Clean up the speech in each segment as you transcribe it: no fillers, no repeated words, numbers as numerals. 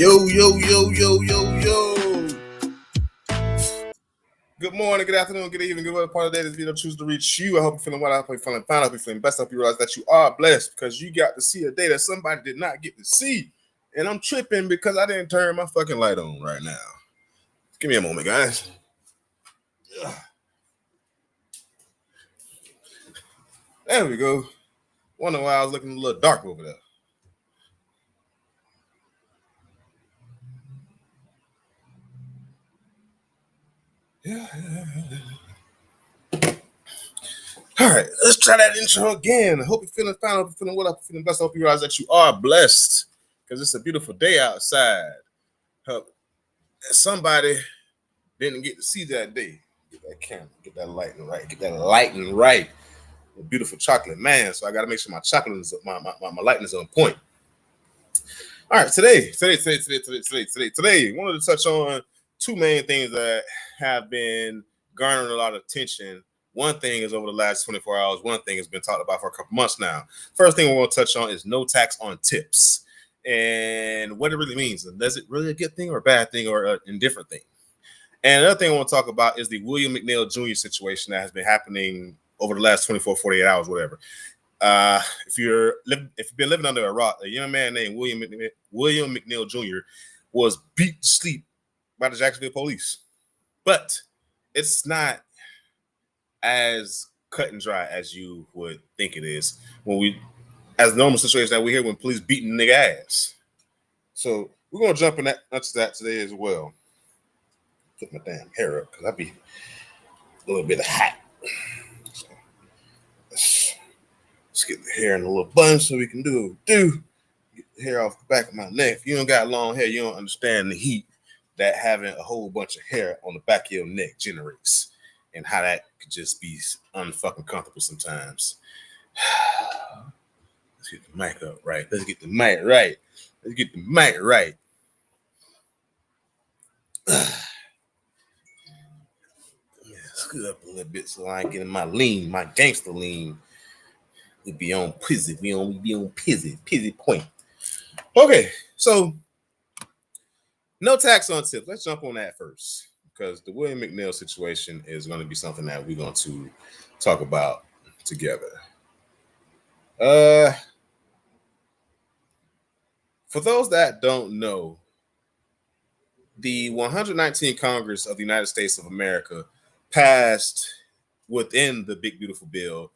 Yo. Good morning, good afternoon, good evening, good whatever part of the day this video chooses to reach you. I hope you're feeling well. I hope you're feeling fine. I hope you're feeling best. I hope you realize that you are blessed because you got to see a day that somebody did not get to see. And I'm tripping because I didn't turn my fucking light on right now. Give me a moment, guys. There we go. Wonder why I was looking a little dark over there. Yeah. All right, let's try that intro again. I hope you're feeling fine. I hope you're feeling well. I hope you're feeling blessed. I hope you realize that you are blessed because it's a beautiful day outside. Somebody didn't get to see that day. Get that camera, get that lighting right. A beautiful chocolate man. So I got to make sure my chocolate is my lighting is on point. All right, today, I wanted to touch on two main things that have been garnering a lot of attention. One thing is over the last 24 hours. One thing has been talked about for a couple months now. First thing we want to touch on is no tax on tips and what it really means. Is it really a good thing or a bad thing or an indifferent thing? And another thing I want to talk about is the William McNeil Jr. situation that has been happening over the last 24, 48 hours, whatever. If you've been living under a rock, a young man named William McNeil Jr. was beat to sleep by the Jacksonville police. But it's not as cut and dry as you would think it is as normal situation that we hear when police beating nigga ass. So we're gonna jump into that today as well. Put my damn hair up because I be a little bit hot. So let's get the hair in a little bun so we can do get the hair off the back of my neck. If you don't got long hair, you don't understand the heat that having a whole bunch of hair on the back of your neck generates and how that could just be unfucking comfortable sometimes. Let's get the mic up right. Let's get the mic right. Scoot up a little bit so I ain't getting my gangster lean. We be on pizzy. We be on pizzy point. Okay, so no tax on tips. Let's jump on that first because the William McNeil situation is going to be something that we're going to talk about together. For those that don't know, the 119th Congress of the United States of America passed within the Big Beautiful Bill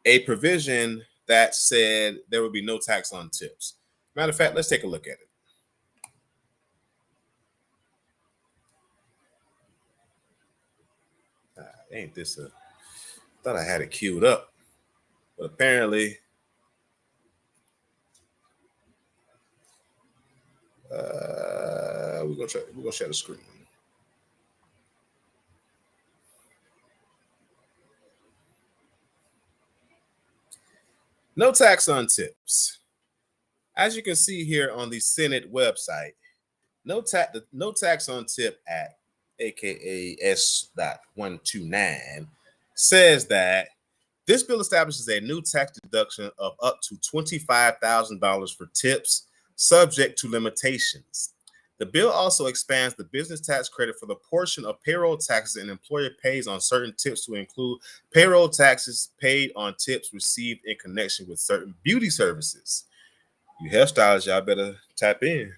a provision that said there would be no tax on tips. Matter of fact, let's take a look at it. Ain't this a... Thought I had it queued up, but apparently we're gonna share the screen. No tax on tips. As you can see here on the Senate website, no tax on tip Act, aka S.129, says that this bill establishes a new tax deduction of up to $25,000 for tips, subject to limitations. The bill also expands the business tax credit for the portion of payroll taxes an employer pays on certain tips to include payroll taxes paid on tips received in connection with certain beauty services. You hairstylists, y'all better tap in.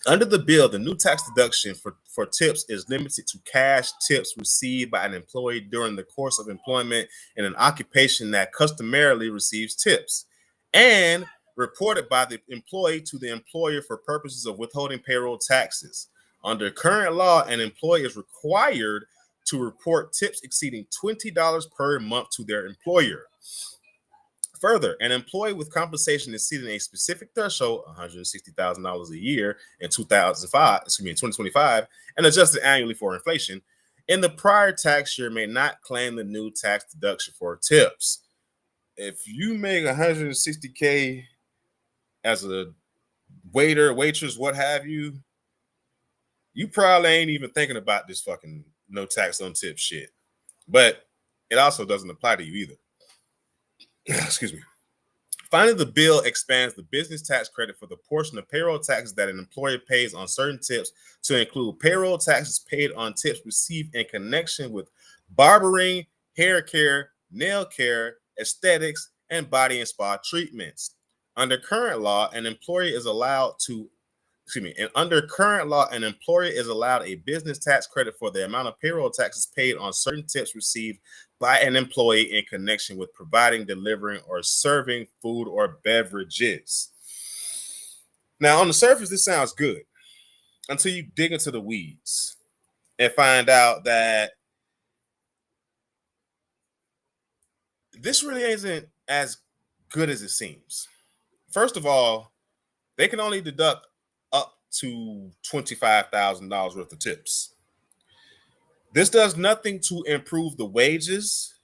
Under the bill, the new tax deduction for tips is limited to cash tips received by an employee during the course of employment in an occupation that customarily receives tips, and reported by the employee to the employer for purposes of withholding payroll taxes. Under current law, an employee is required to report tips exceeding $20 per month to their employer. Further, an employee with compensation exceeding a specific threshold, $160,000 a year in 2025, and adjusted annually for inflation, in the prior tax year may not claim the new tax deduction for tips. If you make $160K as a waiter, waitress, what have you, you probably ain't even thinking about this fucking no tax on tips shit. But it also doesn't apply to you either. Excuse me. Finally, the bill expands the business tax credit for the portion of payroll taxes that an employer pays on certain tips to include payroll taxes paid on tips received in connection with barbering, hair care, nail care, aesthetics, and body and spa treatments. Under current law, an employee is allowed to and under current law, an employer is allowed a business tax credit for the amount of payroll taxes paid on certain tips received by an employee in connection with providing, delivering, or serving food or beverages. Now, on the surface, this sounds good until you dig into the weeds and find out that this really isn't as good as it seems. First of all, they can only deduct up to $25,000 worth of tips. This does nothing to improve the wages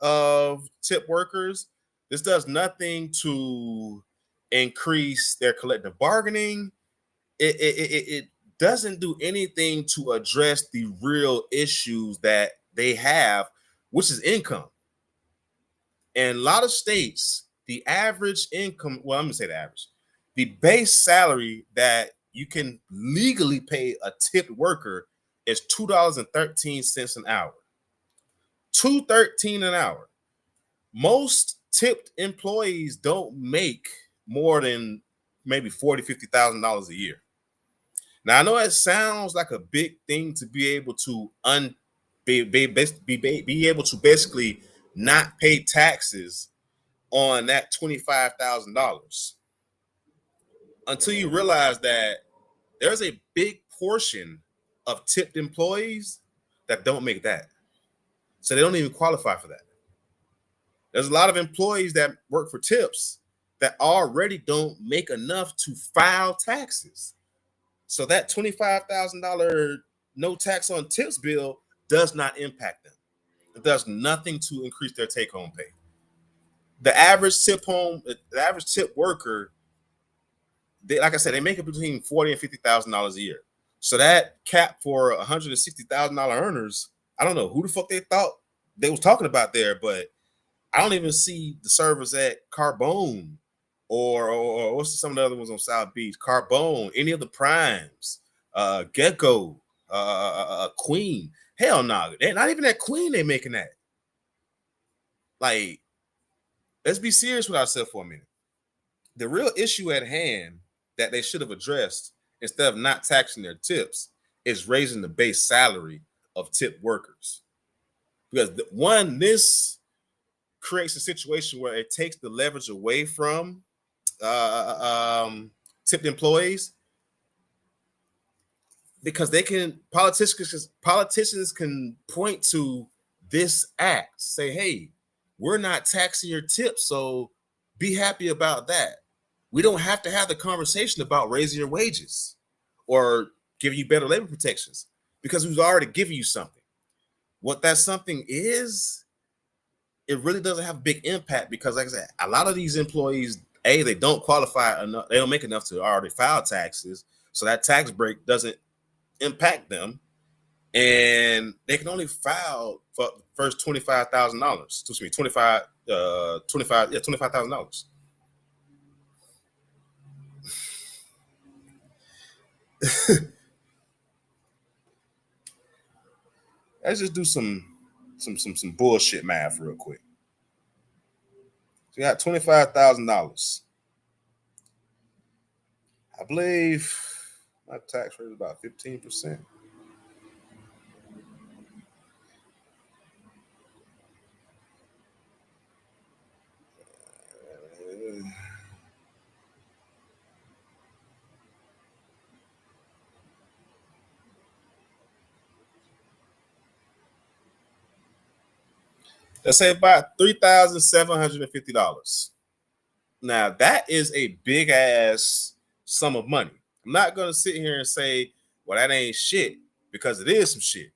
of tip workers. This does nothing to increase their collective bargaining. It doesn't do anything to address the real issues that they have, which is income. In a lot of states, the average income, well, I'm going to say the average, the base salary that you can legally pay a tipped worker is $2.13 an hour. $2.13 an hour. Most tipped employees don't make more than maybe $40,000-$50,000 a year. Now, I know it sounds like a big thing to be able to be able to basically not pay taxes on that $25,000 until you realize that there's a big portion of tipped employees that don't make that. So they don't even qualify for that. There's a lot of employees that work for tips that already don't make enough to file taxes. So that $25,000 no tax on tips bill does not impact them. It does nothing to increase their take-home pay. The average tip worker, like I said, they make it between $40,000 and $50,000 a year. So that cap for $160,000 earners, I don't know who the fuck they thought they was talking about there, but I don't even see the servers at Carbone or what's some of the other ones on South Beach, Carbone, any of the primes, Gecko, Queen. Hell no, they're not even at Queen. They making that. Like, let's be serious with ourselves for a minute. The real issue at hand that they should have addressed instead of not taxing their tips is raising the base salary of tip workers. Because one, this creates a situation where it takes the leverage away from tipped employees, because politicians can point to this act, say, hey, we're not taxing your tips, so be happy about that. We don't have to have the conversation about raising your wages or giving you better labor protections because we've already given you something. What that something is, it really doesn't have a big impact because, like I said, a lot of these employees, they don't qualify enough, they don't make enough to already file taxes, so that tax break doesn't impact them, and they can only file for the first $25,000. Excuse me, $25,000. Let's just do some bullshit math real quick. So you got $25,000. I believe my tax rate is about 15%. Let's say about $3,750. Now that is a big ass sum of money. I'm not gonna sit here and say, well, that ain't shit, because it is some shit.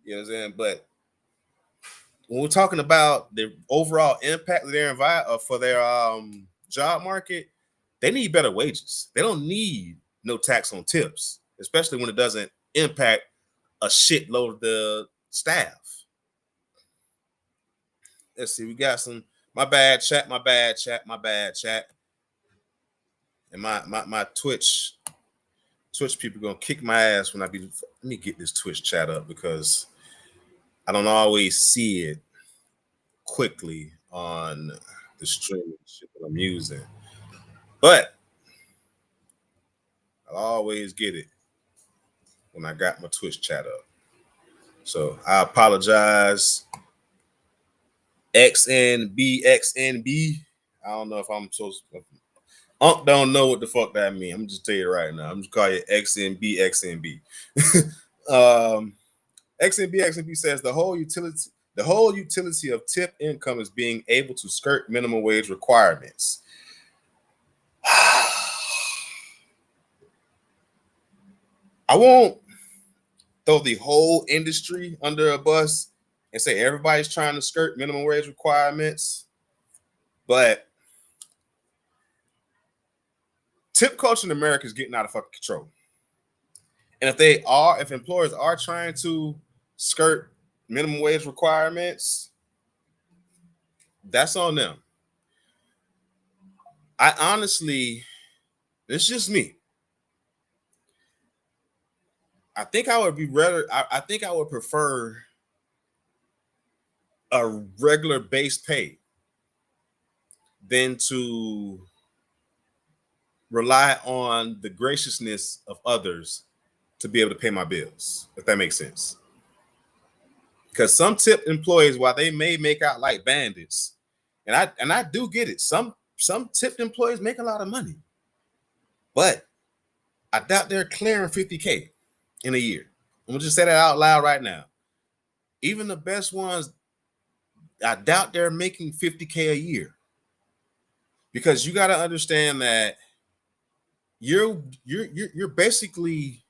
You know what I'm saying? But when we're talking about the overall impact of their for their job market, they need better wages. They don't need no tax on tips, especially when it doesn't impact a shitload of the staff. Let's see, we got some My bad, chat. My bad, chat. My bad, chat. And my Twitch people gonna kick my ass when I be. Let me get this Twitch chat up because I don't always see it quickly on the streaming shit that I'm using, but I'll always get it when I got my Twitch chat up. So I apologize. XNB. I don't know if I'm supposed to. Unc don't know what the fuck that means. I'm just tell you right now. I'm just call you XNB. XNB says the whole utility of tip income is being able to skirt minimum wage requirements. I won't throw the whole industry under a bus and say everybody's trying to skirt minimum wage requirements, but tip culture in America is getting out of fucking control. And if employers are trying to skirt minimum wage requirements, that's on them. I honestly, it's just me. I think I would prefer a regular base pay than to rely on the graciousness of others to be able to pay my bills, if that makes sense. Because some tip employees, while they may make out like bandits, and I do get it, some tipped employees make a lot of money, but I doubt they're clearing 50K in a year. I'm gonna just say that out loud right now. Even the best ones, I doubt they're making 50K a year. Because you got to understand that you're basically,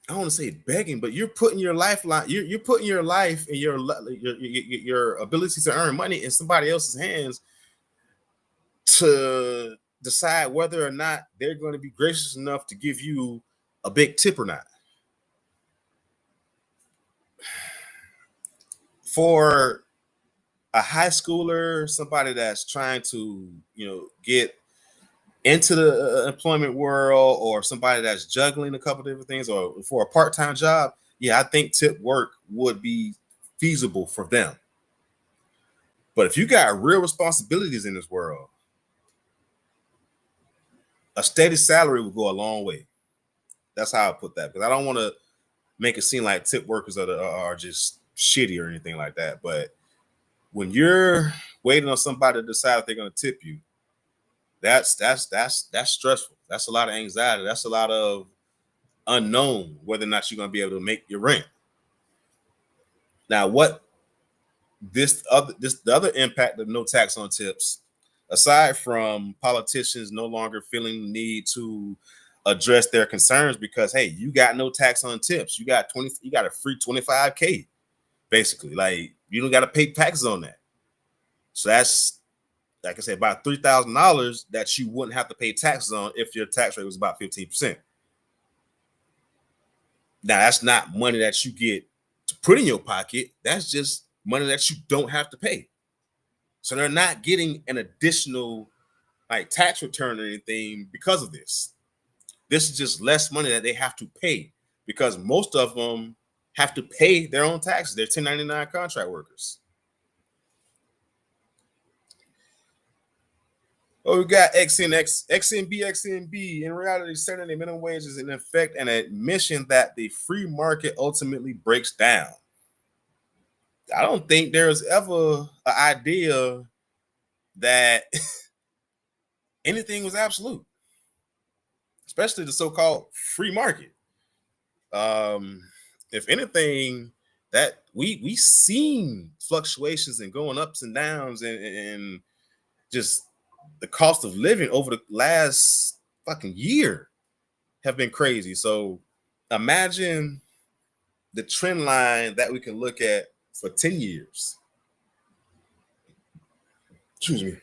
I don't want to say begging, but you're putting your lifeline, you're putting your life and your ability to earn money in somebody else's hands to decide whether or not they're going to be gracious enough to give you a big tip or not. For a high schooler, somebody that's trying to, get into the employment world, or somebody that's juggling a couple different things, or for a part-time job, yeah, I think tip work would be feasible for them. But if you got real responsibilities in this world, a steady salary would go a long way. That's how I put that, because I don't want to make it seem like tip workers are just shitty or anything like that. But when you're waiting on somebody to decide if they're going to tip you, that's stressful. That's a lot of anxiety. That's a lot of unknown whether or not you're going to be able to make your rent. Now, what the other impact of no tax on tips, aside from politicians no longer feeling the need to address their concerns because, hey, you got no tax on tips, you got a free 25K, basically. Like, you don't got to pay taxes on that. So that's, like I said, about $3,000 that you wouldn't have to pay taxes on if your tax rate was about 15%. Now, that's not money that you get to put in your pocket. That's just money that you don't have to pay. So they're not getting an additional like tax return or anything because of this. This is just less money that they have to pay, because most of them have to pay their own taxes. They're 1099 contract workers. Oh, we got XNB. In reality, setting the minimum wage is in effect an admission that the free market ultimately breaks down. I don't think there's ever an idea that anything was absolute, especially the so-called free market. If anything, that we seen fluctuations and going ups and downs and just the cost of living over the last fucking year have been crazy. So imagine the trend line that we can look at for 10 years. Excuse me.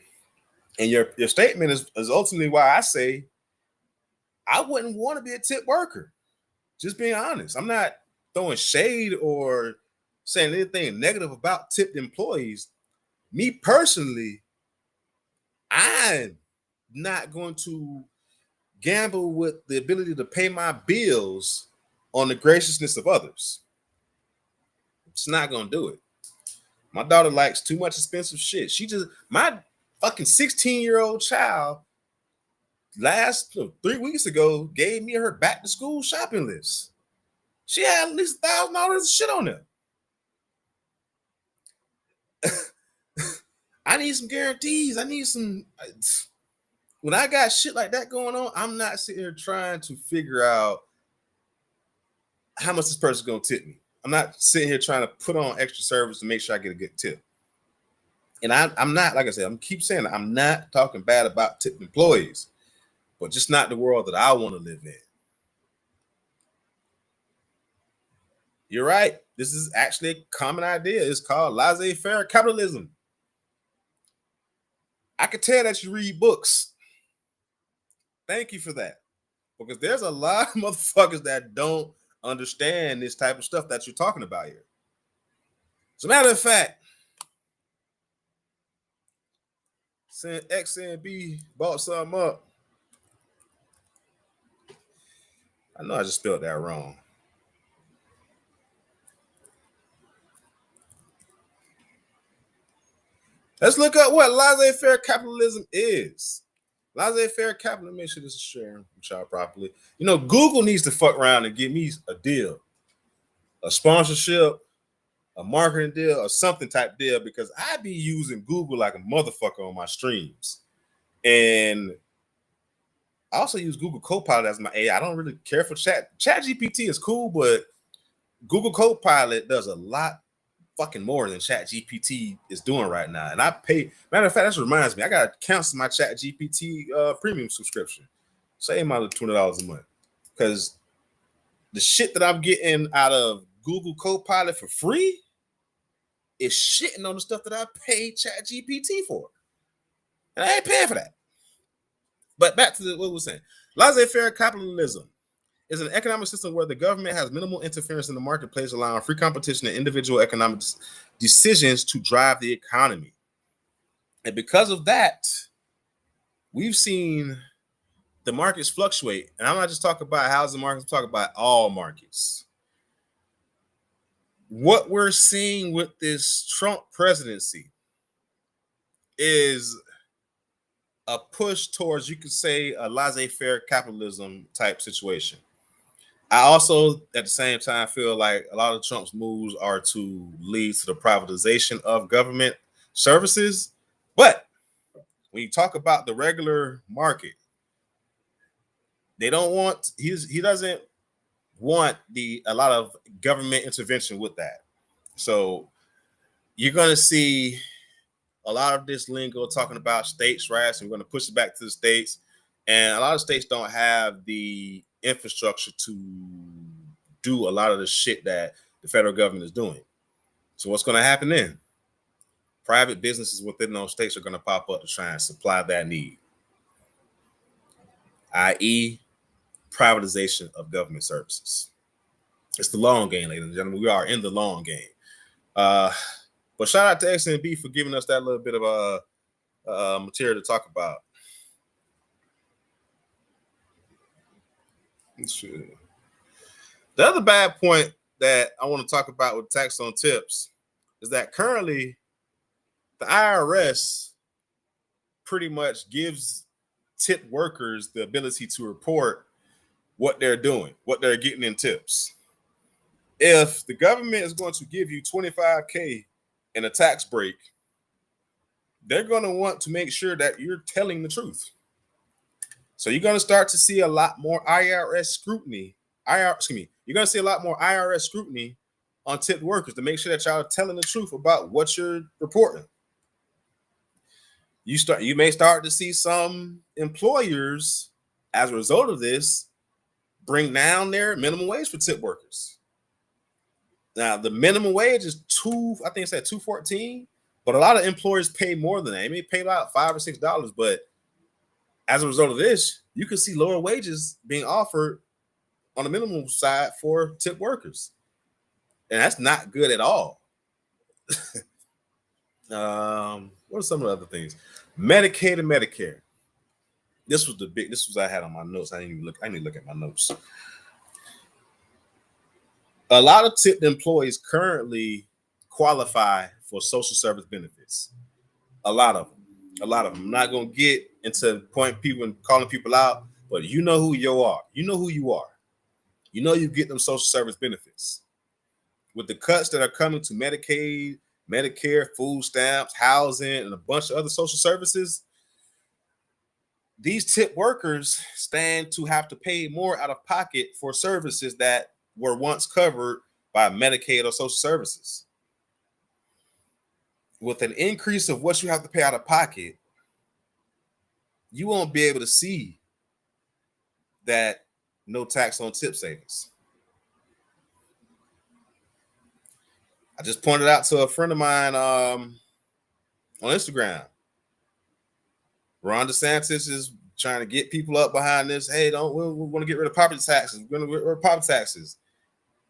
And your statement is ultimately why I say I wouldn't want to be a tip worker. Just being honest. I'm not throwing shade or saying anything negative about tipped employees. Me personally, I'm not going to gamble with the ability to pay my bills on the graciousness of others. It's not going to do it. My daughter likes too much expensive shit. My fucking 16-year-old child last 3 weeks ago gave me her back to school shopping list. She had at least $1,000 of shit on there. I need some guarantees. I need some. When I got shit like that going on, I'm not sitting here trying to figure out how much this person's gonna tip me. I'm not sitting here trying to put on extra service to make sure I get a good tip. And I'm not, like I said, I'm keep saying that I'm not talking bad about tip employees, but just not the world that I want to live in. You're right. This is actually a common idea. It's called laissez-faire capitalism. I could tell that you read books. Thank you for that. Because there's a lot of motherfuckers that don't understand this type of stuff that you're talking about here. As a matter of fact, saying X and B bought something up. I know I just spelled that wrong. Let's look up what laissez-faire capitalism is. Laissez-faire capitalism, make sure this is sharing with y'all properly. You know, Google needs to fuck around and give me a deal, a sponsorship, a marketing deal, or something type deal, because I be using Google like a motherfucker on my streams. And I also use Google Copilot as my AI. I don't really care for Chat GPT is cool, but Google Copilot does a lot fucking more than Chat GPT is doing right now. And I pay, matter of fact, that reminds me, I gotta cancel my Chat GPT premium subscription. Save my $20 a month. Because the shit that I'm getting out of Google Copilot for free is shitting on the stuff that I paid Chat GPT for. And I ain't paying for that. But back to what we were saying. Laissez-faire capitalism is an economic system where the government has minimal interference in the marketplace, allowing free competition and individual economic decisions to drive the economy. And because of that, we've seen the markets fluctuate. And I'm not just talking about housing markets, I'm talking about all markets. What we're seeing with this Trump presidency is a push towards, you could say, a laissez-faire capitalism type situation. I also, at the same time, feel like a lot of Trump's moves are to lead to the privatization of government services. But when you talk about the regular market, they don't want, he doesn't want a lot of government intervention with that. So you're going to see a lot of this lingo talking about states' rights, and we're going to push it back to the states. And a lot of states don't have the infrastructure to do a lot of the shit that the federal government is doing. So what's going to happen then? Private businesses within those states are going to pop up to try and supply that need, i.e., privatization of government services. It's the long game, ladies and gentlemen. We are in the long game. But shout out to X and B for giving us that little bit of material to talk about. The other bad point that I want to talk about with tax on tips is that currently the IRS pretty much gives tip workers the ability to report what they're doing, what they're getting in tips. If the government is going to give you $25K in a tax break, they're going to want to make sure that you're telling the truth. So you're going to start to see a lot more IRS scrutiny. You're going to see a lot more IRS scrutiny on tipped workers to make sure that y'all are telling the truth about what you're reporting. You may start to see some employers, as a result of this, bring down their minimum wage for tip workers. Now, the minimum wage is $2.14, but a lot of employers pay more than that. They may pay about $5 or $6, but as a result of this, you can see lower wages being offered on the minimum side for tip workers. And that's not good at all. What are some of the other things? Medicaid and Medicare. This was I had on my notes. I need to look at my notes. A lot of tipped employees currently qualify for social service benefits. A lot of them. A lot of them. I'm not gonna get into point people and calling people out, but you know who you are. You know who you are. You know you get them social service benefits. With the cuts that are coming to Medicaid, Medicare, food stamps, housing, and a bunch of other social services, these tip workers stand to have to pay more out of pocket for services that were once covered by Medicaid or social services. With an increase of what you have to pay out of pocket, you won't be able to see that no tax on tip savings. I just pointed out to a friend of mine on Instagram. Ron DeSantis is trying to get people up behind this. Hey, we want to get rid of property taxes. We're going to get rid of property taxes.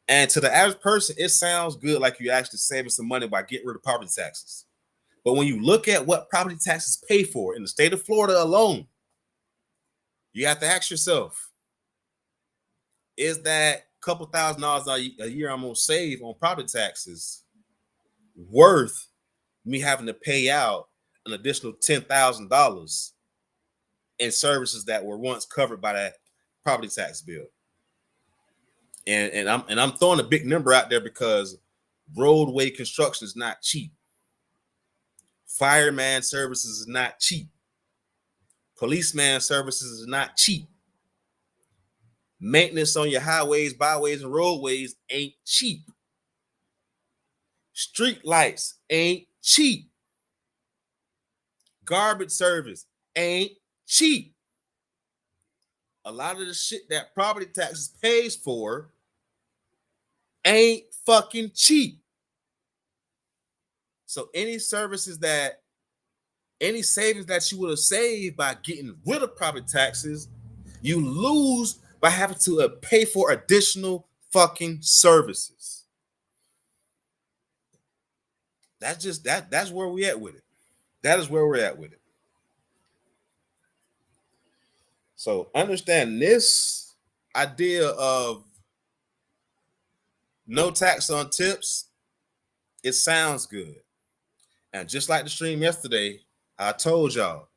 And to the average person, it sounds good, like you actually saving some money by getting rid of property taxes. But when you look at what property taxes pay for in the state of Florida alone, you have to ask yourself, is that couple $1,000s a year I'm going to save on property taxes worth me having to pay out an additional $10,000 in services that were once covered by that property tax bill? And I'm throwing a big number out there because roadway construction is not cheap. Fireman services is not cheap. Policeman services is not cheap. Maintenance on your highways, byways, and roadways ain't cheap. Street lights ain't cheap. Garbage service ain't cheap. A lot of the shit that property taxes pays for ain't fucking cheap. So any savings that you would have saved by getting rid of property taxes, you lose by having to pay for additional fucking services. That's where we at with it. That is where we're at with it. So understand this idea of no tax on tips, it sounds good. And just like the stream yesterday, I told y'all,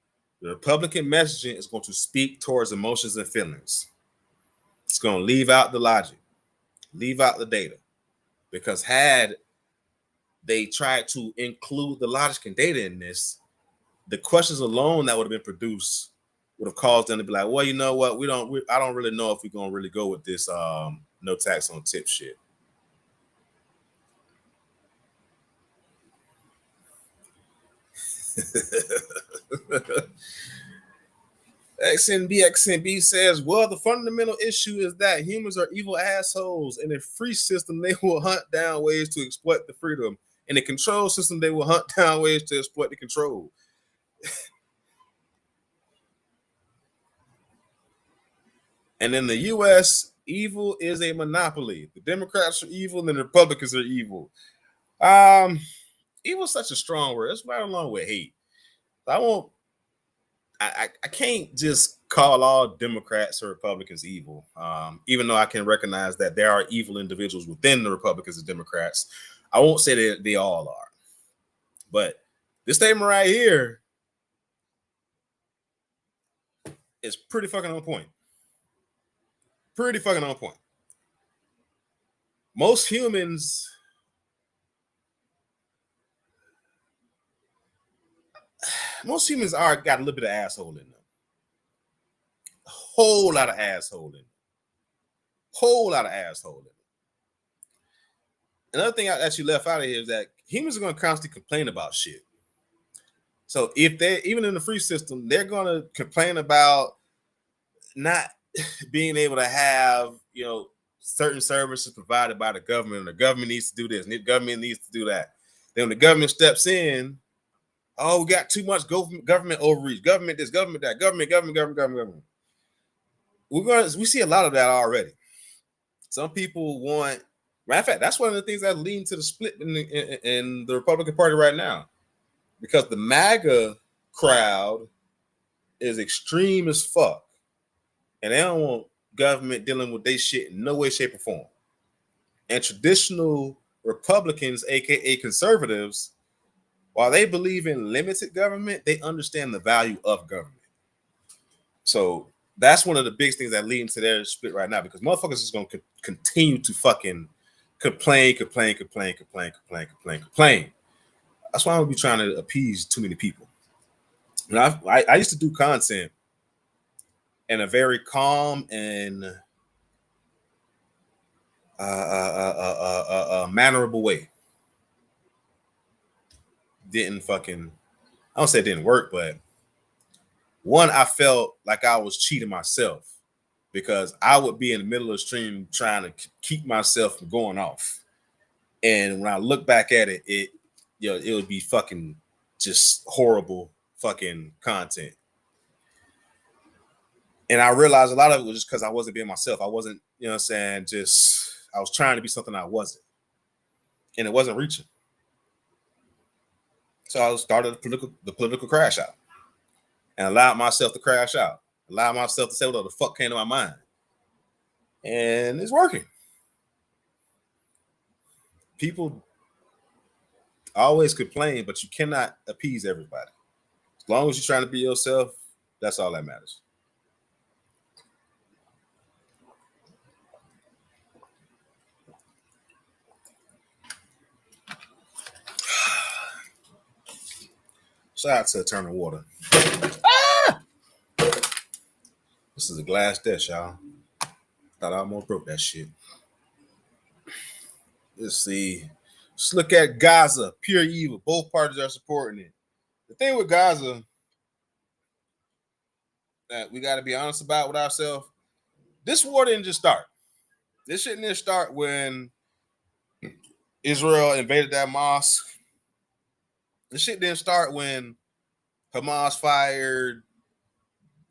the Republican messaging is going to speak towards emotions and feelings. It's going to leave out the logic, leave out the data. Because had they tried to include the logic and data in this, the questions alone that would have been produced would have caused them to be like, well, you know what? I don't really know if we're going to really go with this no tax on tip shit. XNB says, well, the fundamental issue is that humans are evil assholes. In a free system, they will hunt down ways to exploit the freedom. In a control system, they will hunt down ways to exploit the control. And in the U.S., evil is a monopoly. The Democrats are evil and the Republicans are evil. Evil is such a strong word. It's right along with hate. I can't just call all Democrats or Republicans evil, even though I can recognize that there are evil individuals within the Republicans and Democrats. I won't say that they all are. But this statement right here is pretty fucking on point. Pretty fucking on point. Most humans are got a little bit of asshole in them. A whole lot of asshole in them. Whole lot of asshole in them. Another thing that you left out of here is that humans are going to constantly complain about shit. So if they're even in the free system, they're going to complain about not being able to have, certain services provided by the government, and the government needs to do this, and the government needs to do that. Then when the government steps in, oh, we got too much government overreach, government this, government that, government. We see a lot of that already. Some people want, matter of fact, that's one of the things that lead to the split in the Republican Party right now. because the MAGA crowd is extreme as fuck, and they don't want government dealing with their shit in no way, shape, or form. And traditional Republicans, aka conservatives, while they believe in limited government, they understand the value of government. So that's one of the biggest things that lead into their split right now, because motherfuckers is going to continue to fucking complain. That's why I'm gonna be trying to appease too many people. And I used to do content in a very calm and mannerable way. I don't say it didn't work, but one, I felt like I was cheating myself because I would be in the middle of the stream trying to keep myself from going off. And when I look back at it, it would be fucking just horrible fucking content. And I realized a lot of it was just because I wasn't being myself. I wasn't, I was trying to be something I wasn't. And it wasn't reaching. So I started the political crash out and allowed myself to crash out. Allowed myself to say what the fuck came to my mind. And it's working. People always complain, but you cannot appease everybody. As long as you're trying to be yourself, that's all that matters. Shout out to Eternal Water. Ah! This is a glass dish, y'all. Thought I almost broke that shit. Let's see. Let's look at Gaza. Pure evil. Both parties are supporting it. The thing with Gaza that we got to be honest about with ourselves, this war didn't just start. This shit didn't start when Israel invaded that mosque. This shit didn't start when Hamas fired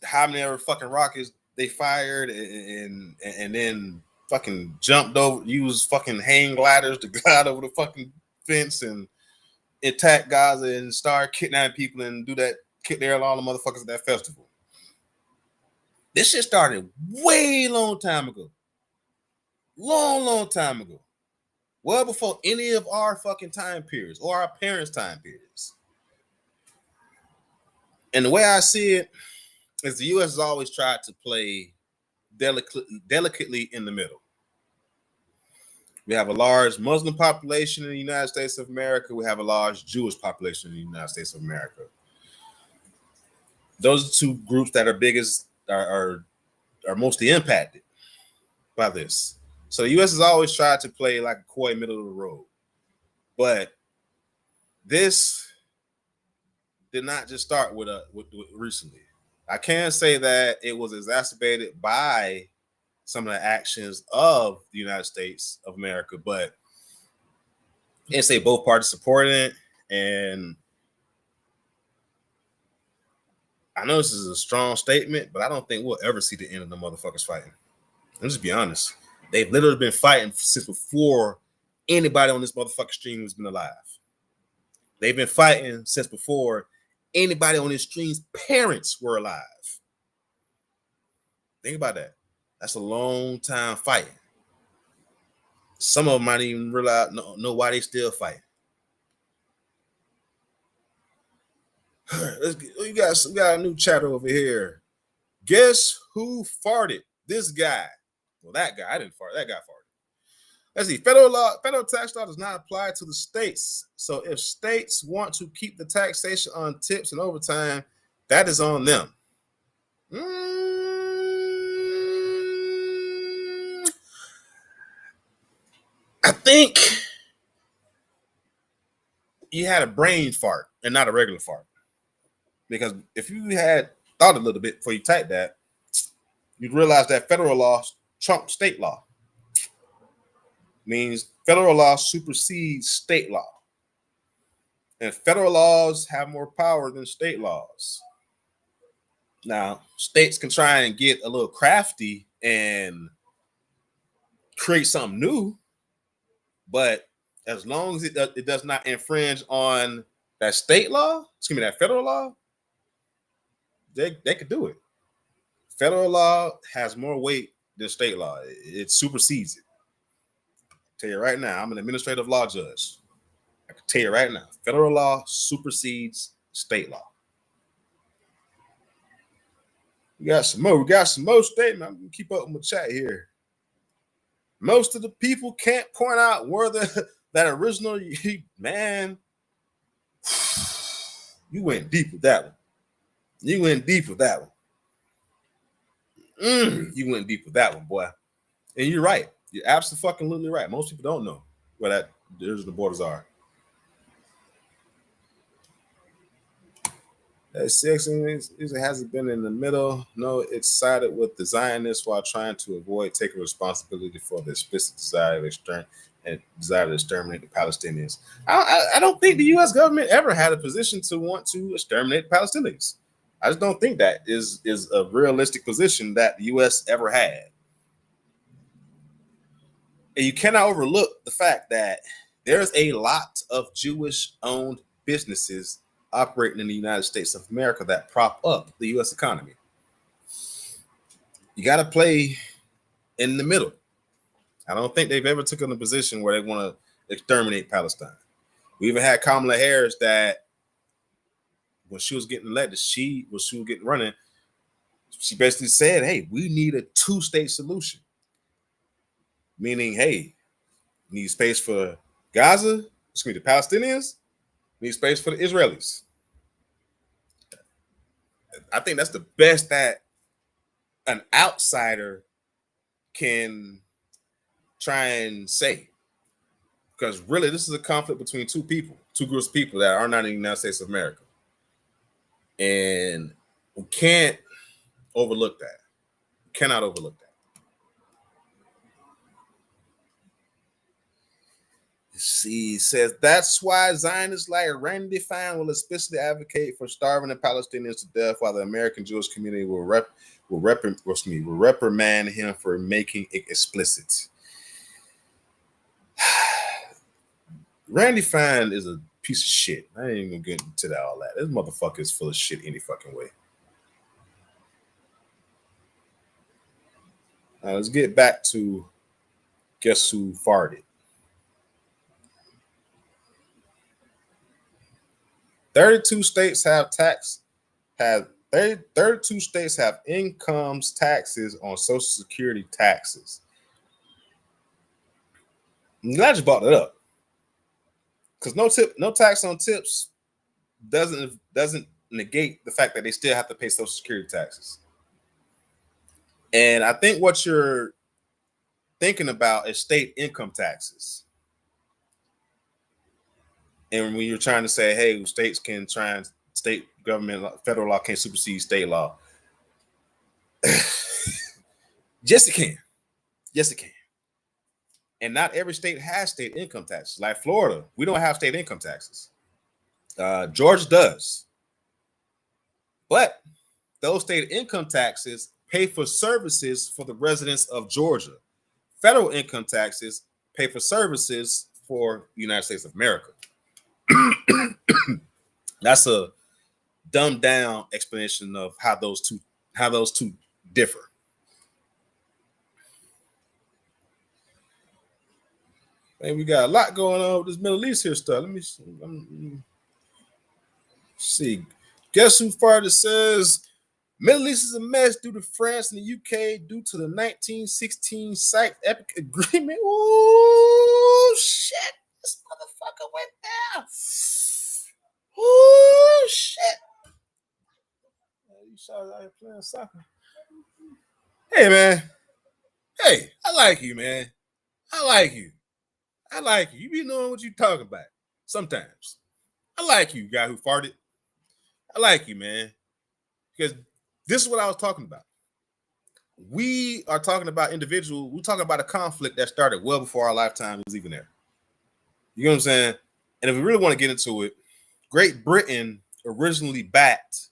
how many ever fucking rockets they fired and then fucking jumped over, used fucking hang gliders to glide over the fucking fence and attack Gaza and start kidnapping people and do that, kick there all the motherfuckers at that festival. This shit started way long time ago. Long time ago. Well before any of our fucking time periods or our parents' time periods. And the way I see it is the U.S. has always tried to play delicately in the middle. We have a large Muslim population in the United States of America. We have a large Jewish population in the United States of America. Those are two groups that are biggest, are mostly impacted by this. So the U.S. has always tried to play like a coy middle of the road. But this did not just start with recently. I can say that it was exacerbated by some of the actions of the United States of America, but I can't say both parties supporting it. And I know this is a strong statement, but I don't think we'll ever see the end of the motherfuckers fighting. Let's just be honest. They've literally been fighting since before anybody on this motherfucking stream has been alive. They've been fighting since before anybody on this stream's parents were alive. Think about that. That's a long time fighting. Some of them might even realize know why they still fighting. We got a new chatter over here. Guess who farted? This guy. Well, that guy. I didn't fart. That guy farted. Let's see. Federal tax law does not apply to the states. So if states want to keep the taxation on tips and overtime, that is on them. I think you had a brain fart and not a regular fart. Because if you had thought a little bit before you typed that, you'd realize that federal law trumps state law. Means federal law supersedes state law. And federal laws have more power than state laws. Now, states can try and get a little crafty and create something new, but as long as it does not infringe on that state law, excuse me, that federal law, they could do it. Federal law has more weight than state law. It supersedes it. I'll tell you right now, I'm an administrative law judge. I can tell you right now, federal law supersedes state law. We got some more. We got some more statements. I'm gonna keep up with my chat here. Most of the people can't point out where that original man. You went deep with that one. You went deep with that one. You went deep with that one, boy. And you're right. You're absolutely right. Most people don't know where the original borders are. That sex hasn't been in the middle. No, it's sided with the Zionists while trying to avoid taking responsibility for the explicit desire to exterminate the Palestinians. I don't think the U.S. government ever had a position to want to exterminate the Palestinians. I just don't think that is a realistic position that the U.S. ever had. And you cannot overlook the fact that there's a lot of Jewish-owned businesses operating in the United States of America that prop up the U.S. economy. You got to play in the middle. I don't think they've ever taken a position where they want to exterminate Palestine. We even had Kamala Harris that when she was getting elected, she was getting running, she basically said, hey, we need a two-state solution. Meaning, hey, we need space for Gaza, excuse me, the Palestinians, we need space for the Israelis. I think that's the best that an outsider can try and say. Because really, this is a conflict between two groups of people that are not in the United States of America. And we can't overlook that. We cannot overlook that. She says that's why Zionists like Randy Fine will especially advocate for starving the Palestinians to death, while the American Jewish community will reprimand him for making it explicit. Randy Fine is a piece of shit. I ain't even gonna get into all that. This motherfucker is full of shit any fucking way. Let's get back to guess who farted. 32 states have 32 states have incomes taxes on Social Security taxes. I'm glad you brought that up. Because no tax on tips doesn't negate the fact that they still have to pay Social Security taxes. And I think what you're thinking about is state income taxes. And when you're trying to say, hey, states can try and state government, federal law can't supersede state law. Yes, it can. Yes, it can. And not every state has state income taxes. Like Florida, we don't have state income taxes. Georgia does. But those state income taxes pay for services for the residents of Georgia. Federal income taxes pay for services for the United States of America. That's a dumbed down explanation of how those two differ. And we got a lot going on with this Middle East here stuff. Let me see. Guess who farted says Middle East is a mess due to France and the UK due to the 1916 Sykes-Picot Agreement. Oh shit! This motherfucker went down. Oh shit! You shot out here playing soccer. Hey man. Hey, I like you, man. I like you. I like you. You be knowing what you're talking about sometimes. I like you, guy who farted. I like you, man. Because this is what I was talking about. We are talking about we're talking about a conflict that started well before our lifetime was even there. You know what I'm saying? And if we really want to get into it, Great Britain originally backed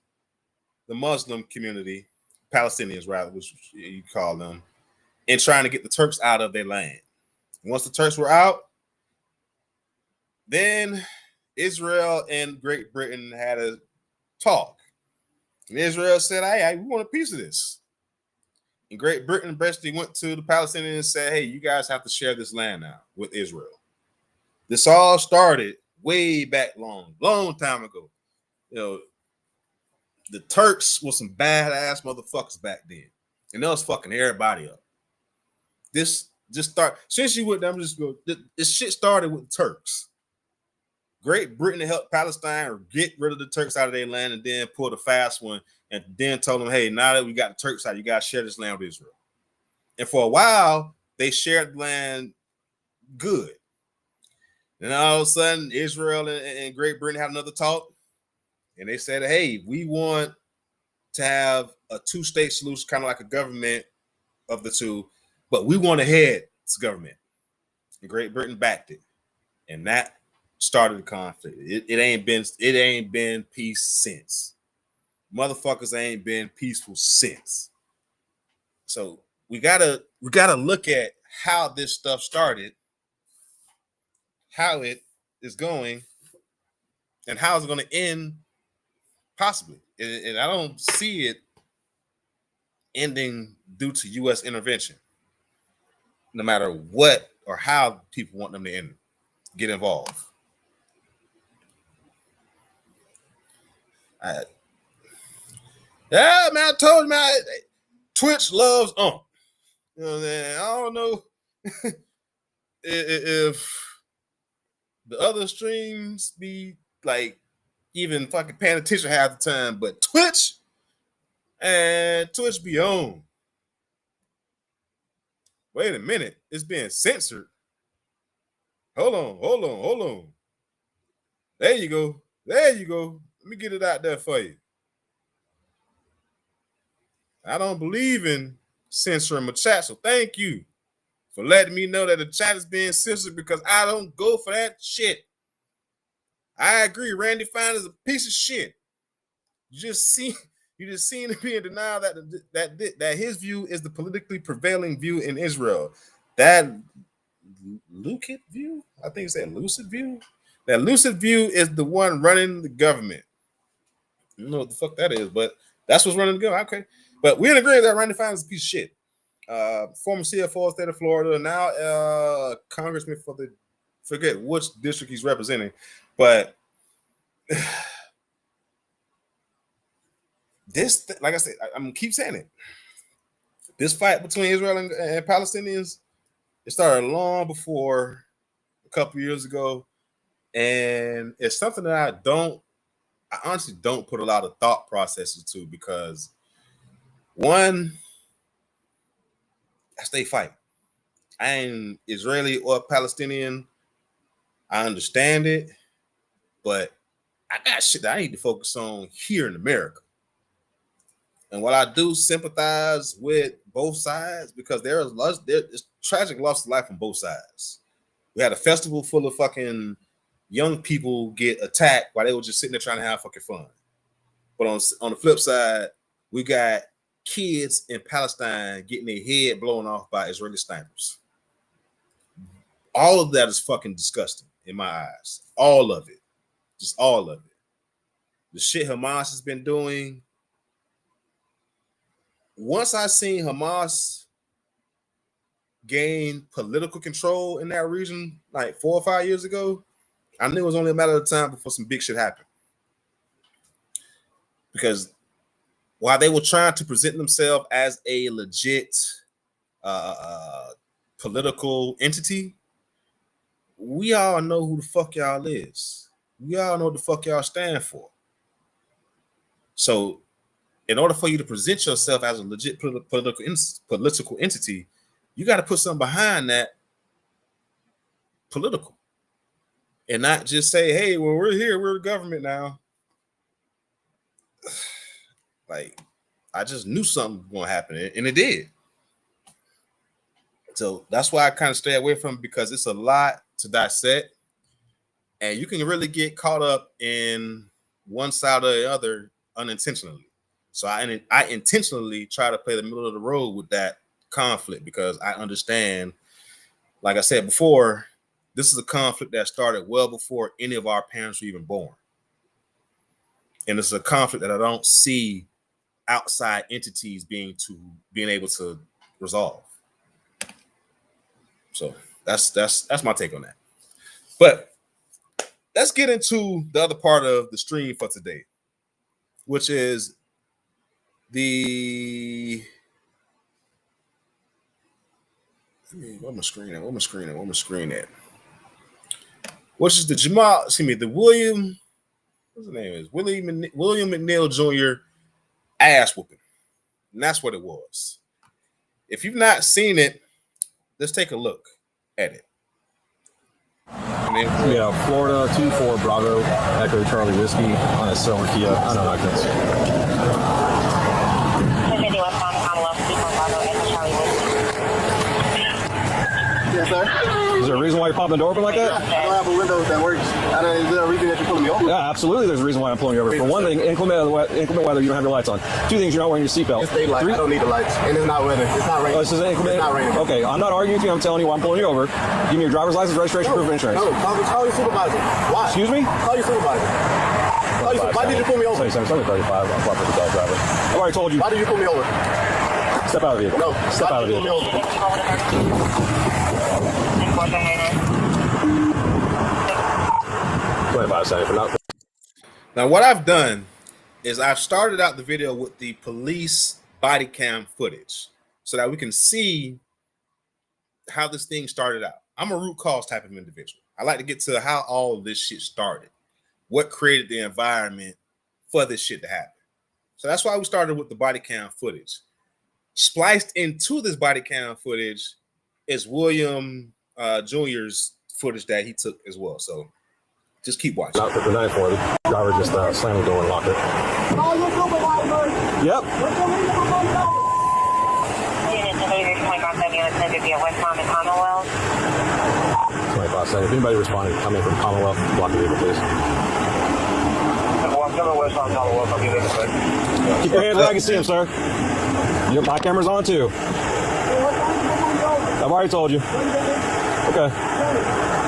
the Muslim community, Palestinians rather, which you call them, in trying to get the Turks out of their land. Once the Turks were out, then Israel and Great Britain had a talk. And Israel said, hey, we want a piece of this. And Great Britain basically went to the Palestinians and said, hey, you guys have to share this land now with Israel. This all started way back long time ago. You know, the Turks were some badass motherfuckers back then. And they was fucking everybody up. This just start, since you went down, just go, this shit started with the Turks. Great Britain helped Palestine get rid of the Turks out of their land and then pulled a fast one and then told them, hey, now that we got the Turks out, you got to share this land with Israel. And for a while, they shared the land good. And all of a sudden, Israel and Great Britain had another talk. And they said, hey, we want to have a two-state solution, kind of like a government of the two, but we want to head this government. And Great Britain backed it. And that started the conflict. It ain't been peace since. Motherfuckers ain't been peaceful since. So we gotta look at how this stuff started, how it is going, and how it's going to end, possibly. And I don't see it ending due to U.S. intervention, no matter what or how people want them to get involved. Yeah, man, I told you, man, Twitch loves You know what I'm saying? I don't know if the other streams be like even fucking paying attention half the time, but Twitch be on. Wait a minute, it's being censored. Hold on. There you go. Let me get it out there for you. I don't believe in censoring my chat, so thank you for letting me know that the chat is being censored because I don't go for that shit. I agree, Randy Fine is a piece of shit. You just seem to be in denial that his view is the politically prevailing view in Israel. That lucid view, I think it's that lucid view. That lucid view is the one running the government. I don't know what the fuck that is, but that's what's running the government. Okay. But we're in agreement that Randy Fine is a piece of shit. Former CFO of the state of Florida, now congressman for the, forget which district he's representing, but this, like I said, I'm gonna keep saying it. This fight between Israel and Palestinians, it started long before, a couple years ago, and it's something that I honestly don't put a lot of thought processes to because one, that's they fight. I ain't Israeli or Palestinian. I understand it, but I got shit that I need to focus on here in America. And while I do sympathize with both sides, because there's tragic loss of life on both sides. We had a festival full of fucking young people get attacked while they were just sitting there trying to have fucking fun. But on the flip side, we got kids in Palestine getting their head blown off by Israeli snipers. All of that is fucking disgusting in my eyes. All of it. Just all of it. The shit Hamas has been doing. Once I seen Hamas gain political control in that region, like 4 or 5 years ago, I knew it was only a matter of time before some big shit happened. Because while they were trying to present themselves as a legit political entity, we all know who the fuck y'all is. We all know what the fuck y'all stand for. So in order for you to present yourself as a legit political entity, you got to put something behind that political. And not just say, hey, well, we're here, we're the government now. Like, I just knew something was going to happen, and it did. So that's why I kind of stay away from it, because it's a lot to dissect, and you can really get caught up in one side or the other unintentionally. So I intentionally try to play the middle of the road with that conflict, because I understand, like I said before, This is a conflict that started well before any of our parents were even born. And it's a conflict that I don't see outside entities being able to resolve. So that's my take on that. But let's get into the other part of the stream for today, which is the what my screen at? Which is the William, what's his name is? William McNeil Jr. ass whooping. And that's what it was. If you've not seen it, let's take a look at it. Yeah, Florida 24 Bravo Echo Charlie Whiskey on a silver Kia. I know Atkins. Yes, sir. Is there a reason why you're popping the door open like that? I don't have a window that works. Is there a reason that you're pulling me over? Yeah, absolutely. There's a reason why I'm pulling you over. For one thing, inclement weather, you don't have your lights on. Two things, you're not wearing your seatbelt. It's daylight. I don't need the lights. And it's not weather. It's not raining. This is inclement. It's not raining. Okay, I'm not arguing with you. I'm telling you why I'm pulling you over. Give me your driver's license, registration, proof of insurance. No, call your supervisor. Why? Excuse me? Call your supervisor. Why did you pull me over? 3735. I'm proper for dog driver. I've already told you. Why did you pull me over? Step out of the vehicle. No. Step out of the vehicle. Now, what I've done is I've started out the video with the police body cam footage so that we can see how this thing started out. I'm a root cause type of individual. I like to get to how all of this shit started, what created the environment for this shit to happen. So that's why we started with the body cam footage. Spliced into this body cam footage is William Jr.'s footage that he took as well. So just keep watching. Not the 940. Driver just slammed the door and locked it. Yep. If anybody responded, come in from Commonwealth, block the vehicle, please. Keep your hands where I can see them, sir. My camera's on too. I've already told you.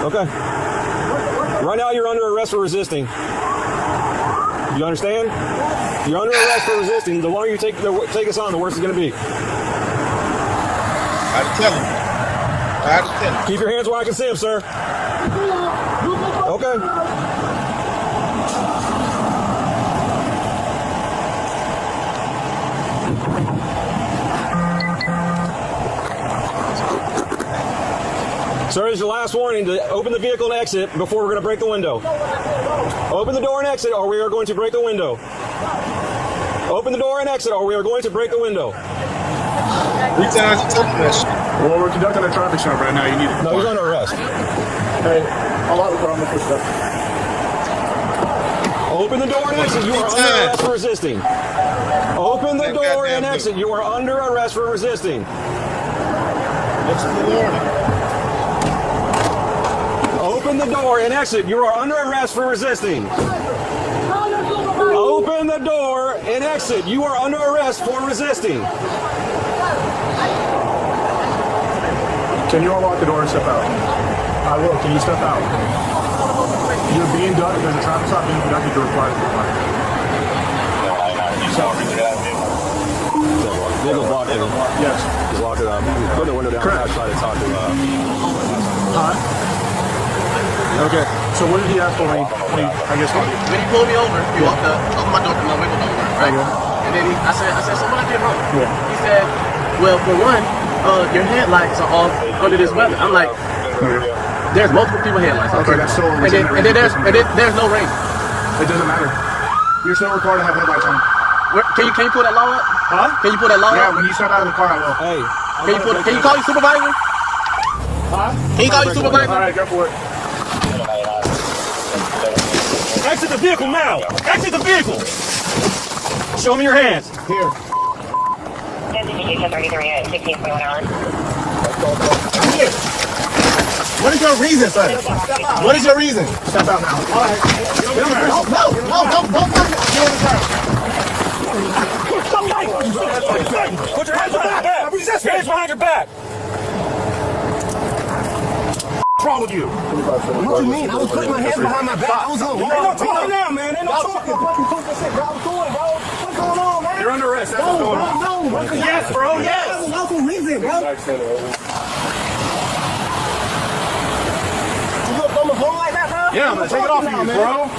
Okay. Right now you're under arrest for resisting. You understand? You're under arrest for resisting. The longer you take us on, the worse it's going to be. I tell him. Keep your hands where I can see them, sir. Okay. Sir, this is your last warning to open the vehicle and exit before we're going to break the window. Open the door and exit or we are going to break the window. Open the door and exit or we are going to break the window. 3 times you took that shit. Well, we're conducting a traffic stop right now. You need to. No, he's under arrest. Hey, I'll let the car. I'm going to push it up. Open the door and exit. You are under arrest for resisting. Open the door and exit. You are under arrest for resisting. What's the warning? Open the door and exit. You are under arrest for resisting. Open the door and exit. You are under arrest for resisting. Can you unlock the door and step out? I will. Can you step out? You're being done. There's a traffic stop being conducted. You're required to comply. Vehicle's locked in. Yes. Just lock it up. Put the window down. Correct. I try to talk to Okay. So what did he ask for me? When he pulled me over, he walked up, opened my door, my window over, right? And then I said, so what I did wrong? Yeah. He said, well, for one, your headlights are off under this weather. I'm like, there's multiple people headlights. Okay, that's still. And then there's no rain. It doesn't matter. You're still required to have headlights on. Can you pull that law up? Huh? Can you pull that law up? Yeah, when you step out of the car, I will. Hey. Can you call your supervisor? Huh? Can you call your supervisor? All right, go for it. Exit the vehicle now! Exit the vehicle! Show me your hands. Here. What is your reason, sir? What is your reason? Step out now. All right. Put your hands behind your back! Resist! Hands behind your back! What's wrong with you? What you mean? I was putting my hands behind my back. I was on. Ain't no talking now, man. Ain't no talking. Fucking cook this shit, bro. I was doing, bro. What's going on, man? You're under arrest. That's what's going on. No. Yes, bro. Yes. That was local reason, bro. You look on the phone like that, bro? Yeah, I'm gonna take it off of you, bro.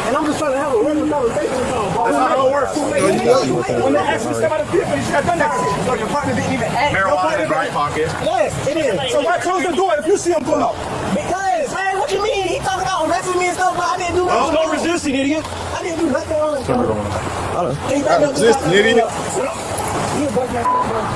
And I'm just trying to have a regular conversation with y'all, bro. That's not how it works. When they actually step out of the vehicle, you should have done that shit. So your partner didn't even act. Marijuana in his right pocket. Yes, it is. So why close the door if you see him pull up? Because, man, what you mean? He talking about arresting me and stuff, but I didn't do nothing. No resisting, idiot. I didn't do nothing wrong. Resisting, idiot. You a buck man, bro.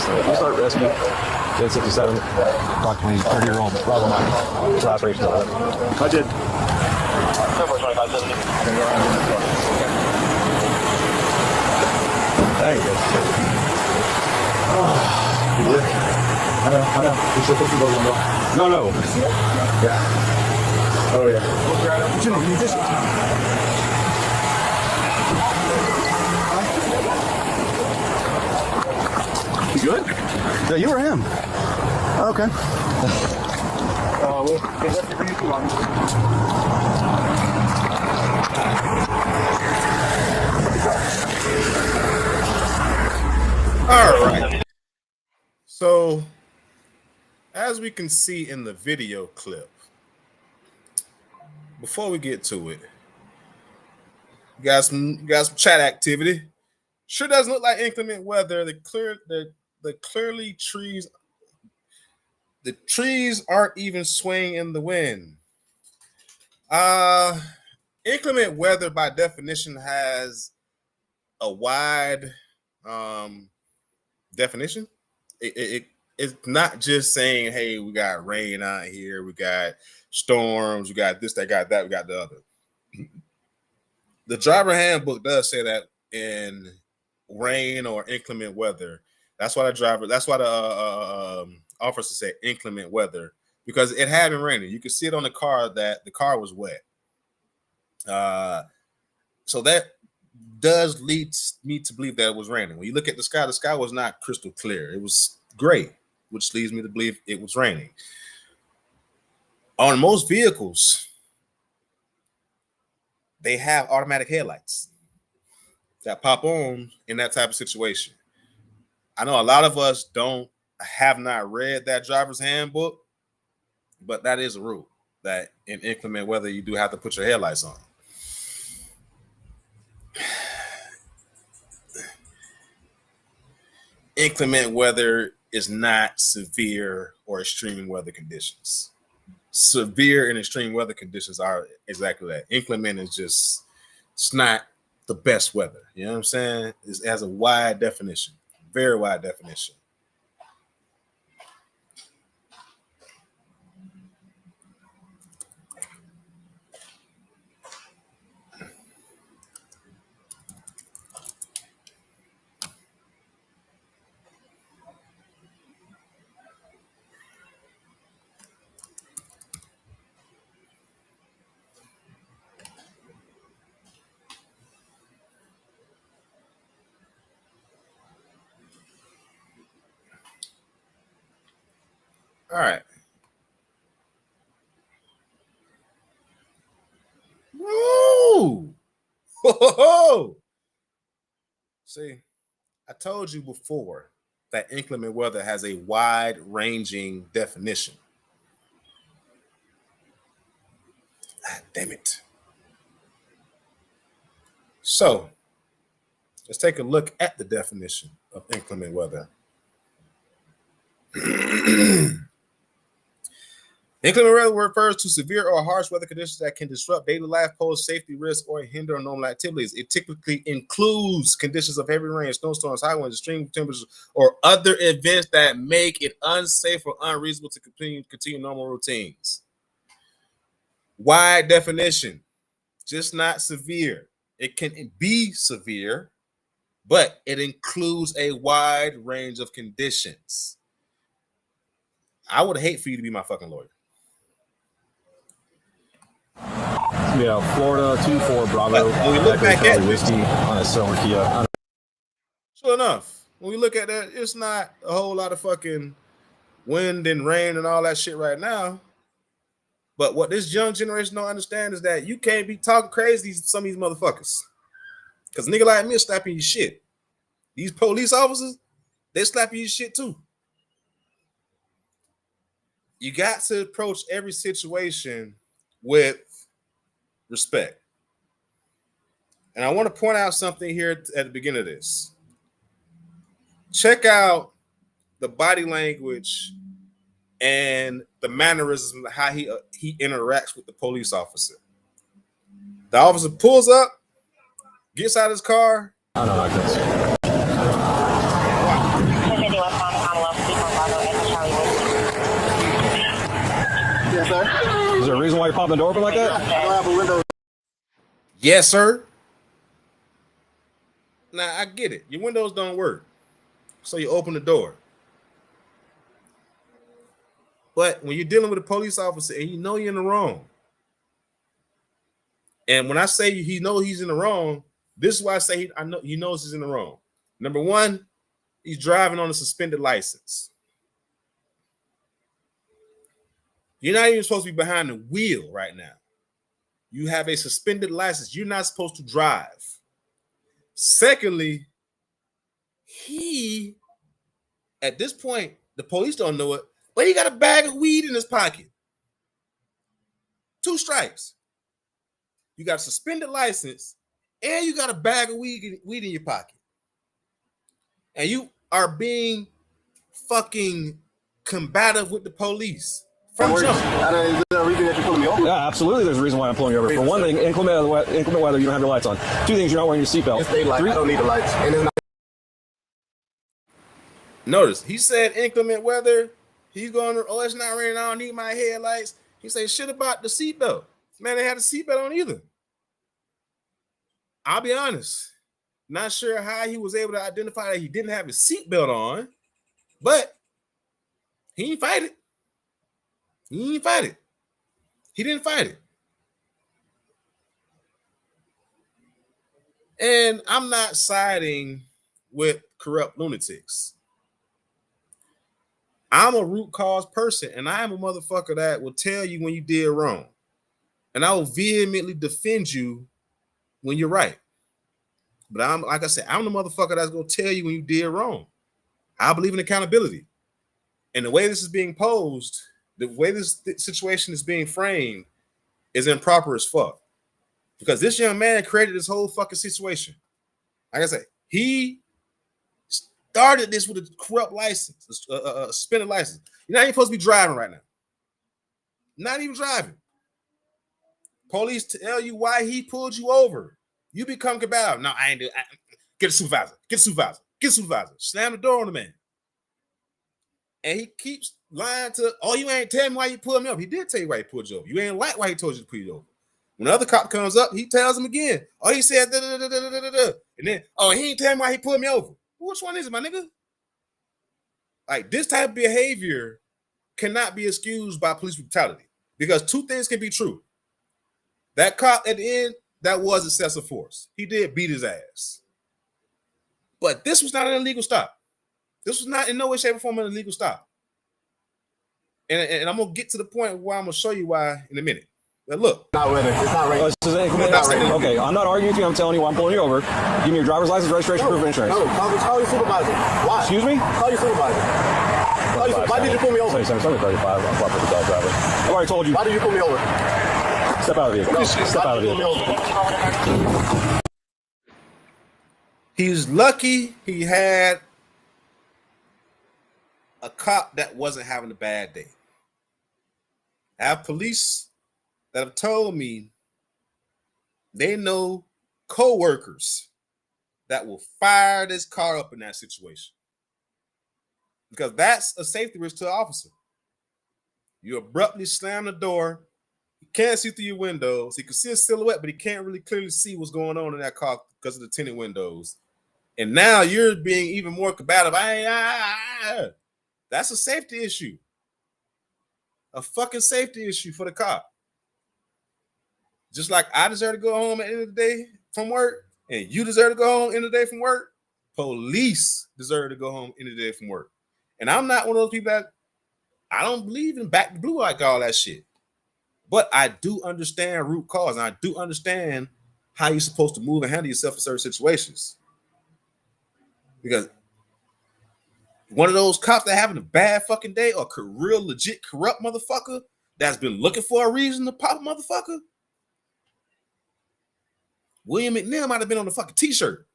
You start rescue. 1067. Approximately 30-year-old Bravo Mike. Last race. I did. Thank you. You did? I know. You should put your window. No. Yeah. Oh, yeah. Jimmy, you need this? You good? Yeah, you or him? Okay. Well, that's the green too long. All right. So, as we can see in the video clip, before we get to it, you got some chat activity. Sure doesn't look like inclement weather. The trees aren't even swaying in the wind. Inclement weather by definition has a wide definition. It's not just saying, hey, we got rain out here, we got storms, we got this, that, got that, we got the other. The driver handbook does say that in rain or inclement weather. That's why the officer said inclement weather, because it had been raining. You could see it on the car that the car was wet. So that does lead me to believe that it was raining. When you look at the sky was not crystal clear. It was gray, which leads me to believe it was raining. On most vehicles, they have automatic headlights that pop on in that type of situation. I know a lot of us have not read that driver's handbook, but that is a rule that in inclement weather, you do have to put your headlights on. Inclement weather is not severe or extreme weather conditions. Severe and extreme weather conditions are exactly that. Inclement is just, it's not the best weather. You know what I'm saying? It has a wide definition, very wide definition. All right. Woo! Whoa! See, I told you before that inclement weather has a wide-ranging definition. Ah, damn it. So, let's take a look at the definition of inclement weather. Inclement weather refers to severe or harsh weather conditions that can disrupt daily life, pose safety risks, or hinder normal activities. It typically includes conditions of heavy rain, snowstorms, high winds, extreme temperatures, or other events that make it unsafe or unreasonable to continue normal routines. Wide definition, just not severe. It can be severe, but it includes a wide range of conditions. I would hate for you to be my fucking lawyer. Yeah, Florida 2-4 Bravo. When we look back at whiskey on a silver Kia. Sure enough, when we look at that, it's not a whole lot of fucking wind and rain and all that shit right now. But what this young generation don't understand is that you can't be talking crazy to some of these motherfuckers. Because nigga like me is slapping your shit. These police officers, they slapping your shit too. You got to approach every situation with respect. And I want to point out something here at the beginning of this. Check out the body language and the mannerisms of how he interacts with the police officer. The officer pulls up, gets out of his car. I don't know, like this. Yes, sir. Is there a reason why you're popping the door open like that? I don't have a window. Yes, sir. Now, I get it. Your windows don't work. So you open the door. But when you're dealing with a police officer and you know you're in the wrong, and when I say he knows he's in the wrong, this is why I say I know he knows he's in the wrong. Number one, he's driving on a suspended license. You're not even supposed to be behind the wheel right now. You have a suspended license. You're not supposed to drive. Secondly, at this point, the police don't know it, but he got a bag of weed in his pocket. 2 strikes. You got a suspended license, and you got a bag of weed in your pocket. And you are being fucking combative with the police. From jump. Is there a reason that you're pulling me over? Yeah, absolutely. There's a reason why I'm pulling you over. For one thing, inclement weather, you don't have your lights on. 2 things, you're not wearing your seatbelt. It's daylight. I don't need the lights. And it's not. Notice, he said inclement weather. He's going, it's not raining, I don't need my headlights. He said shit about the seatbelt. Man, they had a seatbelt on either. I'll be honest. Not sure how he was able to identify that he didn't have his seatbelt on, but he didn't fight it. He didn't fight it. And I'm not siding with corrupt lunatics. I'm a root cause person, and I am a motherfucker that will tell you when you did wrong. And I will vehemently defend you when you're right. But I'm, like I said, I'm the motherfucker that's going to tell you when you did wrong. I believe in accountability. And the way this is being posed, the way this situation is being framed is improper as fuck. Because this young man created this whole fucking situation. Like I said, he started this with a corrupt license, a suspended license. You're not even supposed to be driving right now. Not even driving. Police tell you why he pulled you over. You become combative. No, I ain't do. Get a supervisor. Slam the door on the man. And he keeps lying to, you ain't tell me why you pulled me over. He did tell you why he pulled you over. You ain't like why he told you to pull you over. When the other cop comes up, he tells him again. He said, da, da, da, da, da, da, da. And then, he ain't tell me why he pulled me over. Which one is it, my nigga? Like, this type of behavior cannot be excused by police brutality. Because 2 things can be true. That cop at the end, that was excessive force. He did beat his ass. But this was not an illegal stop. This was not in no way, shape, or form an illegal stop. And I'm going to get to the point where I'm going to show you why in a minute. But look. It's not raining. Okay, I'm not arguing with you. I'm telling you why I'm pulling you over. Give me your driver's license, registration, proof of insurance. No, call your supervisor. Why? Excuse me? Call your supervisor. Why did you pull me over? 3735. I'm proper for dog driver. I've already told you. Why did you pull me over? Step out of the vehicle. No, Step out of the vehicle. He's lucky he had a cop that wasn't having a bad day. I have police that have told me they know co-workers that will fire this car up in that situation. Because that's a safety risk to the officer. You abruptly slam the door. He can't see through your windows. He can see a silhouette, but he can't really clearly see what's going on in that car because of the tinted windows. And now you're being even more combative. That's a safety issue. A fucking safety issue for the cop. Just like I deserve to go home at the end of the day from work, and you deserve to go home at the end of the day from work, police deserve to go home at the end of the day from work. And I'm not one of those people that I don't believe in back to blue like all that shit. But I do understand root cause, and I do understand how you're supposed to move and handle yourself in certain situations. Because one of those cops that having a bad fucking day or real legit corrupt motherfucker that's been looking for a reason to pop a motherfucker, William McNeil might have been on the fucking t-shirt.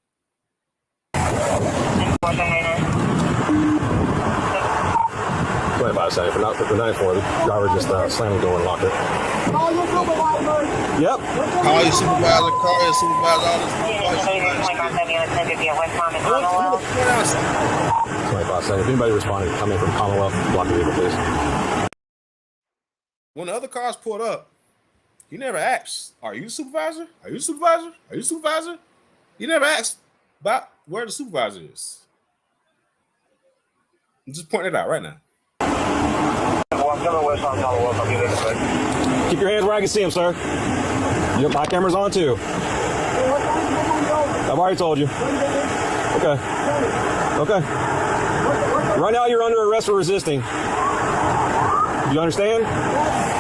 25 seconds. For 94, the driver just slammed the door and locked it. Call your supervisor. Yep. Call your supervisor. Call your supervisor. All this. 25 seconds. If anybody responded, come in from Commonwealth, block the vehicle, please. When the other cars pulled up, he never asked, "Are you the supervisor? Are you the supervisor? Are you the supervisor?" He never asked about where the supervisor is. I'm just pointing it out right now. Keep your hands where I can see them, sir. My camera's on too. I've already told you. Okay. Okay. Right now you're under arrest for resisting. Do you understand?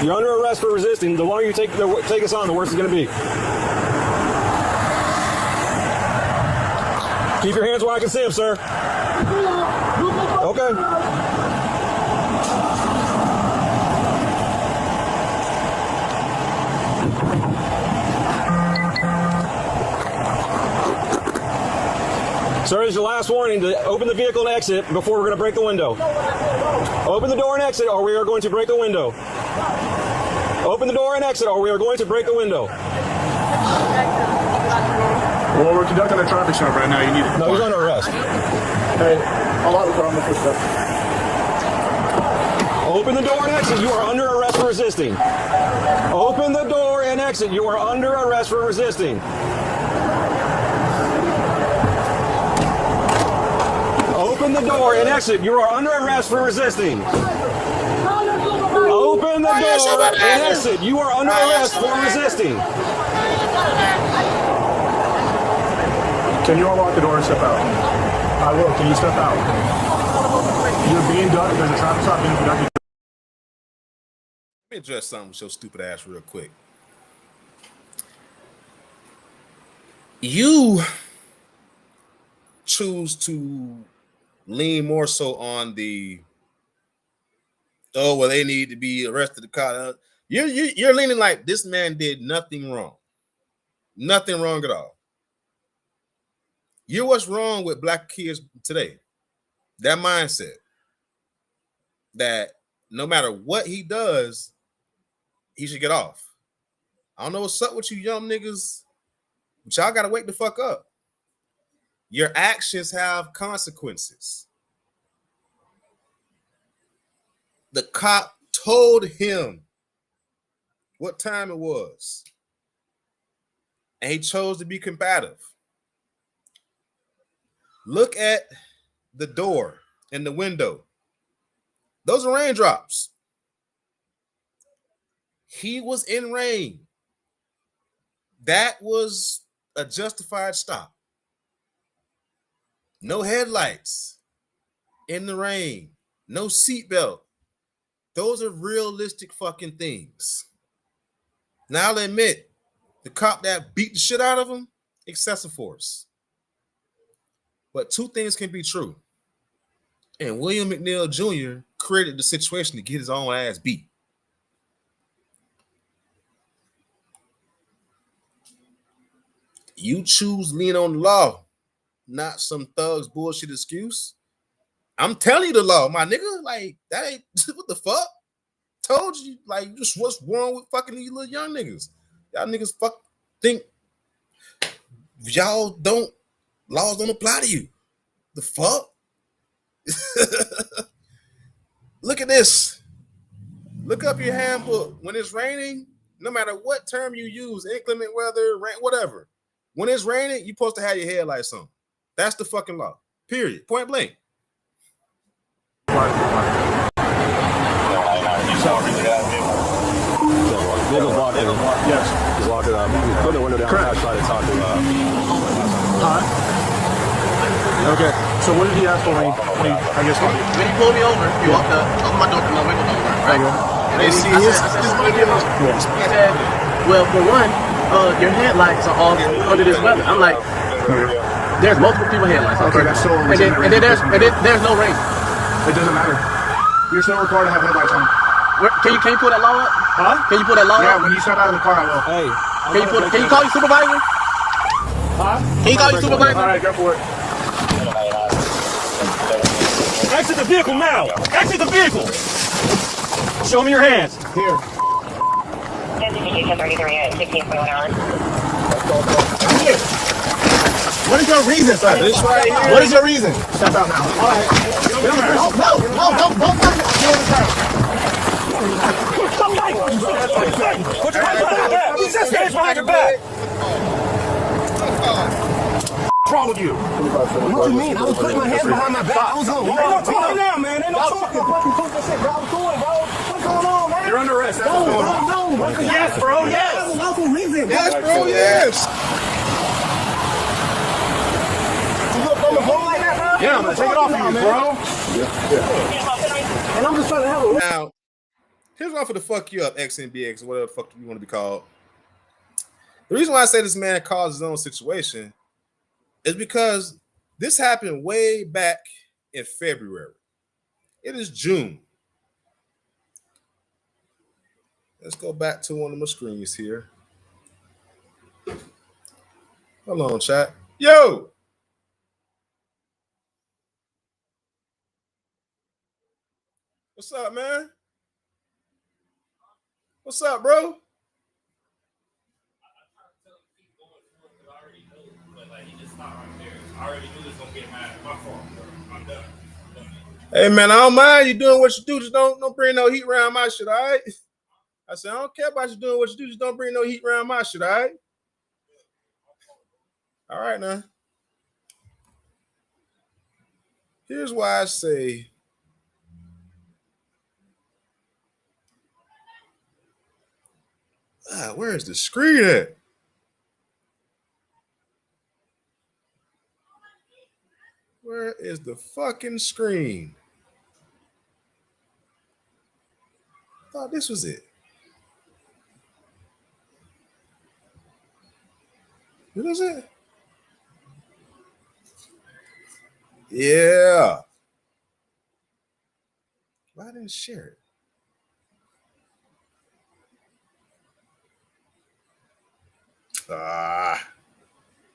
You're under arrest for resisting. The longer you take us on, the worse it's going to be. Keep your hands where I can see them, sir. Okay. Sir, this is your last warning to open the vehicle and exit before we're going to break the window. Open the door and exit or we are going to break the window. Open the door and exit or we are going to break the window. Well, we're conducting a traffic stop right now. You need to comply. No, he's under arrest. Hey, a lot of problem with this. Open the door and exit. You are under arrest for resisting. Open the door and exit. You are under arrest for resisting. Open the door and exit. You are under arrest for resisting. Open the door and exit. You are under arrest for resisting. Can you unlock the door and step out? I will. Can you step out? You're being done. There's a traffic stop being conducted. Let me address something with your stupid ass real quick. You choose to lean more so on the, oh, well, they need to be arrested. You're leaning like this man did nothing wrong. Nothing wrong at all. You're what's wrong with black kids today. That mindset that no matter what he does, he should get off. I don't know what's up with you young niggas, but y'all got to wake the fuck up. Your actions have consequences. The cop told him what time it was, and he chose to be combative. Look at the door and the window. Those are raindrops. He was in rain. That was a justified stop. No headlights in the rain. No seatbelt. Those are realistic fucking things. Now I'll admit, the cop that beat the shit out of him, excessive force. But two things can be true. And William McNeil Jr. created the situation to get his own ass beat. You choose lean on the law, not some thug's bullshit excuse. I'm telling you the law, my nigga. Like, that ain't what the fuck? Told you, like, just what's wrong with fucking these little young niggas? Y'all niggas think y'all don't, laws don't apply to you. The fuck? Look at this. Look up your handbook. When it's raining, no matter what term you use, inclement weather, rain, whatever. When it's raining, you're supposed to have your headlights on. That's the fucking law. Period. Point blank. Nichols blocked it. Yes. Just locked it up. Put the window down. Correct. I tried to talk to Okay. So what did he ask for when he I guess, When he pulled me over, he walked up, opened my door, my window don't work, right? And They then see I his said, he said, well, for one, your headlights are off under this weather. I'm like, there's multiple people headlights. Okay, that's still and then there's no rain. It doesn't matter. You're still required to have headlights on. Can you pull that law up? Huh? Can you pull that law Yeah, up? when you step out of the car, I will. Hey. Can you call your supervisor? Huh? Can you call your supervisor? All right, go for it. Exit the vehicle now! Exit the vehicle! Show me your hands. Here. What is your reason, sir? This right here. What is your reason? Step out now. All right. Don't. Put your hands behind your back! Hands behind your back! What's wrong with you? What you mean? I was putting my hands behind my back. I was on. Ain't no talking now, man. Ain't no talking. What's going on, man? You're under arrest. That's what's going on. No. Yes, bro, yes! That's a local reason. Yes, bro, yes. You look on the phone like that, bro? Yeah, I'm gonna take it off of you, bro. And I'm just trying to have a. Now, here's one for the fuck you up, XNBX, or whatever the fuck you want to be called. The reason why I say this man caused his own situation is because this happened way back in February. It is June. Let's go back to one of my screens here. Hold on, chat. Yo! What's up, man? What's up, bro? Hey man, I don't mind you doing what you do. Just don't bring no heat around my shit, all right? I said, I don't care about you doing what you do. Just don't bring no heat around my shit, all right? All right, now. Here's why I say where's the screen at? Where is the fucking screen? I thought this was it. What is it? Yeah. Why didn't I share it?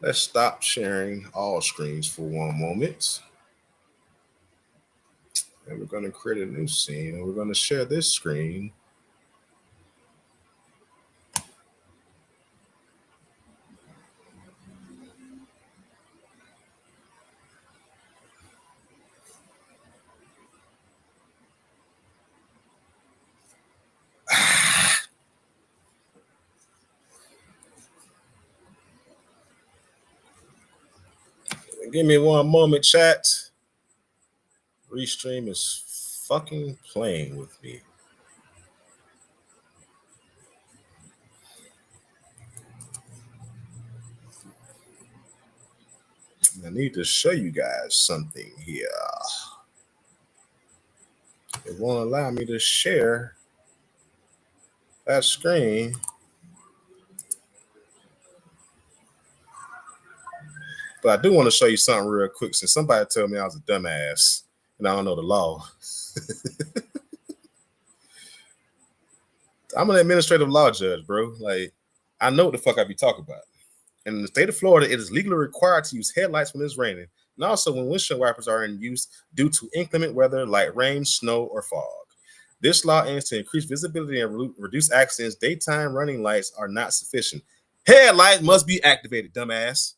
Let's stop sharing all screens for one moment. And we're going to create a new scene and we're going to share this screen. Give me one moment, chat. Restream is fucking playing with me. I need to show you guys something here. It won't allow me to share that screen. But I do want to show you something real quick since somebody told me I was a dumbass and I don't know the law. I'm an administrative law judge, bro. Like, I know what the fuck I be talking about. And in the state of Florida, it is legally required to use headlights when it's raining, and also when windshield wipers are in use due to inclement weather like rain, snow, or fog. This law aims to increase visibility and reduce accidents. Daytime running lights are not sufficient. Headlights must be activated, dumbass.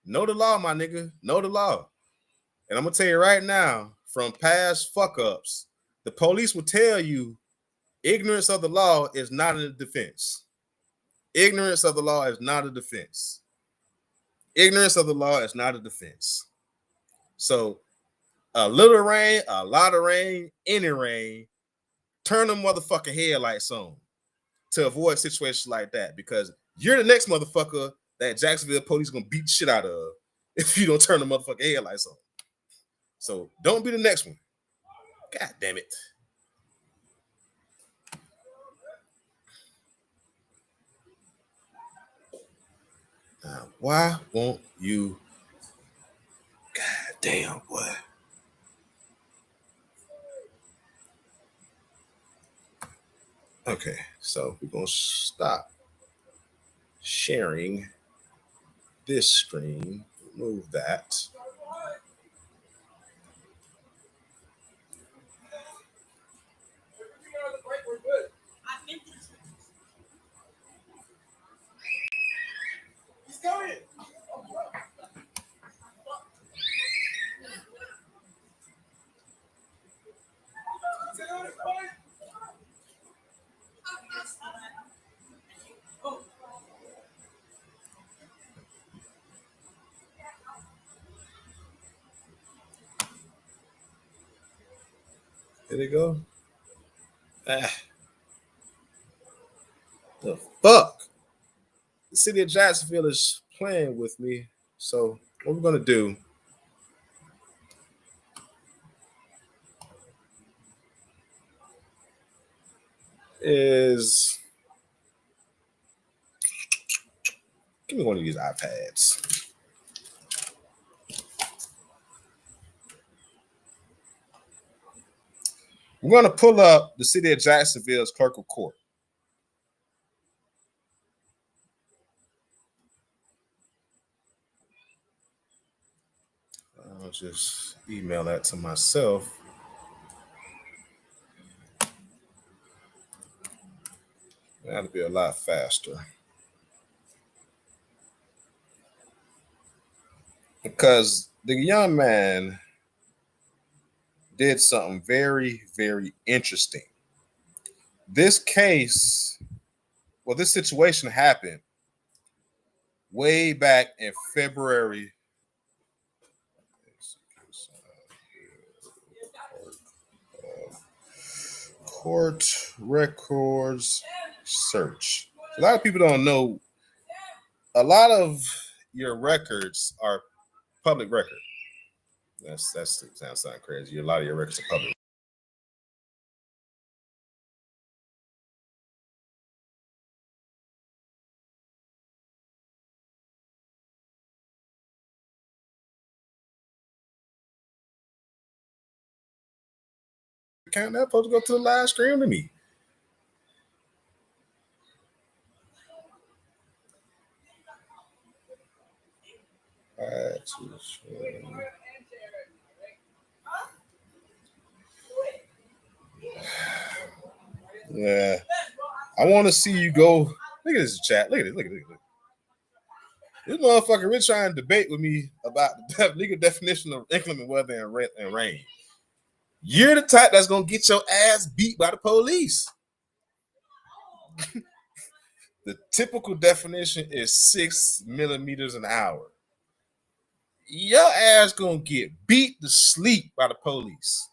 Know the law, my nigga. Know the law. And I'm going to tell you right now, from past fuck-ups, the police will tell you ignorance of the law is not a defense. Ignorance of the law is not a defense. Ignorance of the law is not a defense. So a little rain, a lot of rain, any rain, turn them motherfucking headlights on to avoid situations like that, because you're the next motherfucker that Jacksonville police gonna beat the shit out of if you don't turn the motherfucking headlights on. So don't be the next one. God damn it. Now, why won't you? God damn, boy. Okay, so we're gonna stop sharing this screen. Remove that. There they go. The fuck? The city of Jacksonville is playing with me. So what we're gonna do is give me one of these iPads. We're gonna pull up the city of Jacksonville's clerk of court. I'll just email that to myself. That'll be a lot faster. Because the young man did something very, very interesting. This case, well, this situation happened way back in February. Court records search. A lot of people don't know. A lot of your records are public record. That sounds crazy. A lot of your records are public. Can't that supposed to go to the live stream to me? Yeah, I want to see you go. Look at this chat. Look at it. Look at it. This motherfucker really trying to debate with me about the legal definition of inclement weather and rain. You're the type that's gonna get your ass beat by the police. The typical definition is 6 millimeters an hour. Your ass gonna get beat to sleep by the police.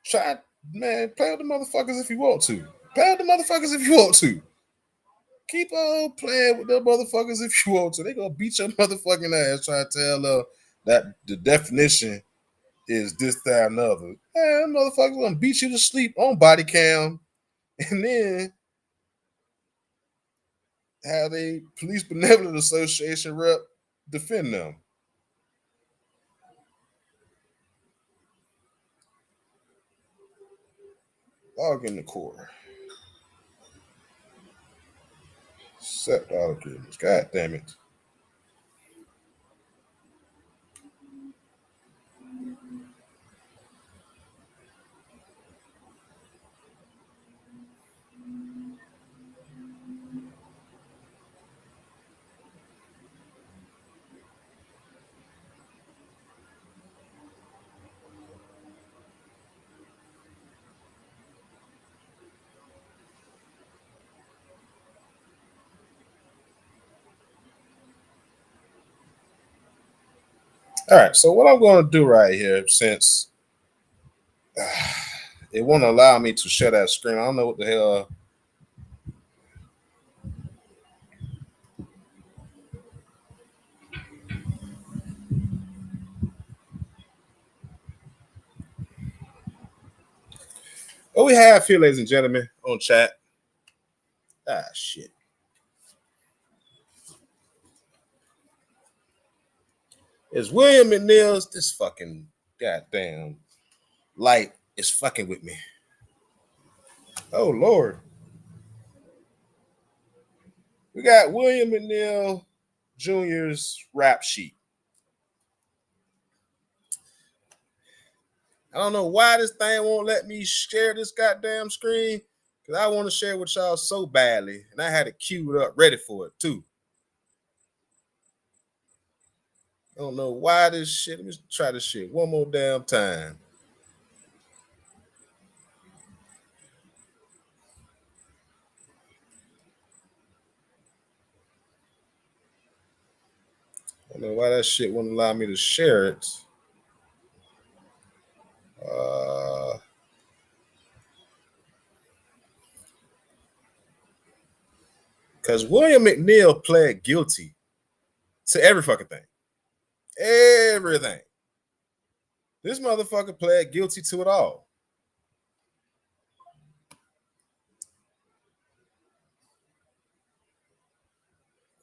Try, man, play with the motherfuckers if you want to. Play with the motherfuckers if you want to. Keep on playing with the motherfuckers if you want to. They gonna beat your motherfucking ass trying to tell that the definition is this, that, and another. Man, motherfuckers gonna beat you to sleep on body cam, and then have a police benevolent association rep defend them. Log in the core. Accept all agreements. God damn it. All right, so what I'm going to do right here, since it won't allow me to share that screen. I don't know what the hell. What we have here, ladies and gentlemen, on chat. Ah, shit. It's William McNeil's. This fucking goddamn light is fucking with me. Oh, Lord. We got William McNeil Jr.'s rap sheet. I don't know why this thing won't let me share this goddamn screen, because I want to share with y'all so badly, and I had it queued up, ready for it, too. I don't know why this shit. Let me try this shit one more damn time. I don't know why that shit wouldn't allow me to share it. Because William McNeil pled guilty to every fucking thing. Everything. This motherfucker pled guilty to it all.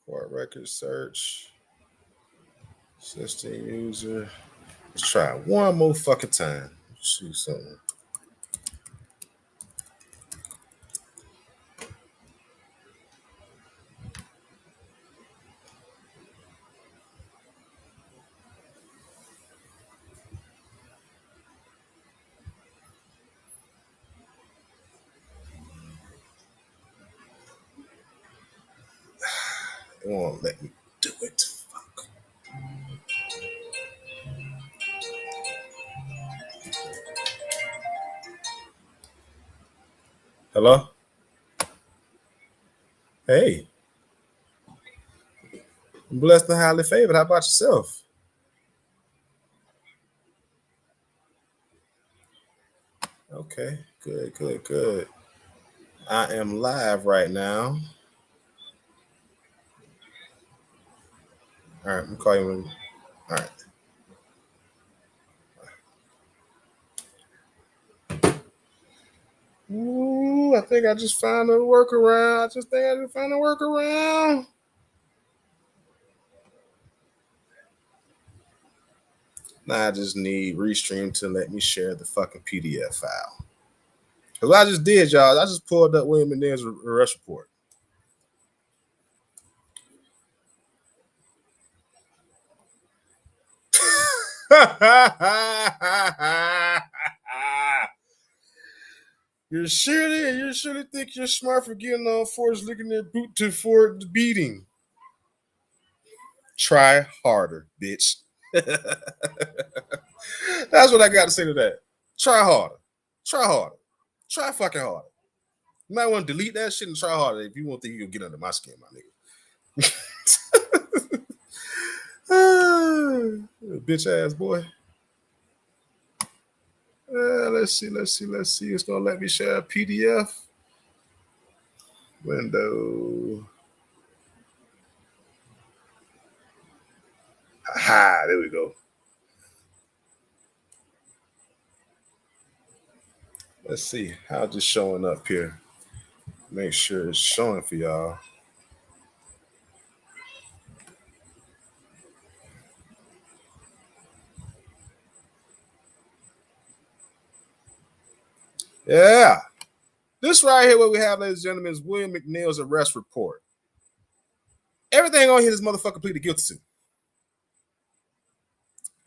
Court record search. System user. Let's try it one more fucking time. Let's see something. It won't let me do it. Fuck. Hello? Hey. I'm blessed and highly favored. How about yourself? Okay. Good. I am live right now. All right, I'm calling you. All right. Ooh, I think I just found a workaround. Now I just need Restream to let me share the fucking PDF file. Because what I just did, y'all, I just pulled up William McNeil's arrest report. You surely think you're smart for getting on force looking at boot to for the beating. Try harder, bitch. That's what I got to say to that. Try harder. Try fucking harder. You might want to delete that shit and try harder if you won't think you can get under my skin, my nigga. Bitch ass boy. Let's see. It's gonna let me share a PDF. Window. Aha, there we go. Let's see how it's showing up here. Make sure it's showing for y'all. Yeah. This right here, what we have, ladies and gentlemen, is William McNeil's arrest report. Everything on here this motherfucker pleaded guilty to.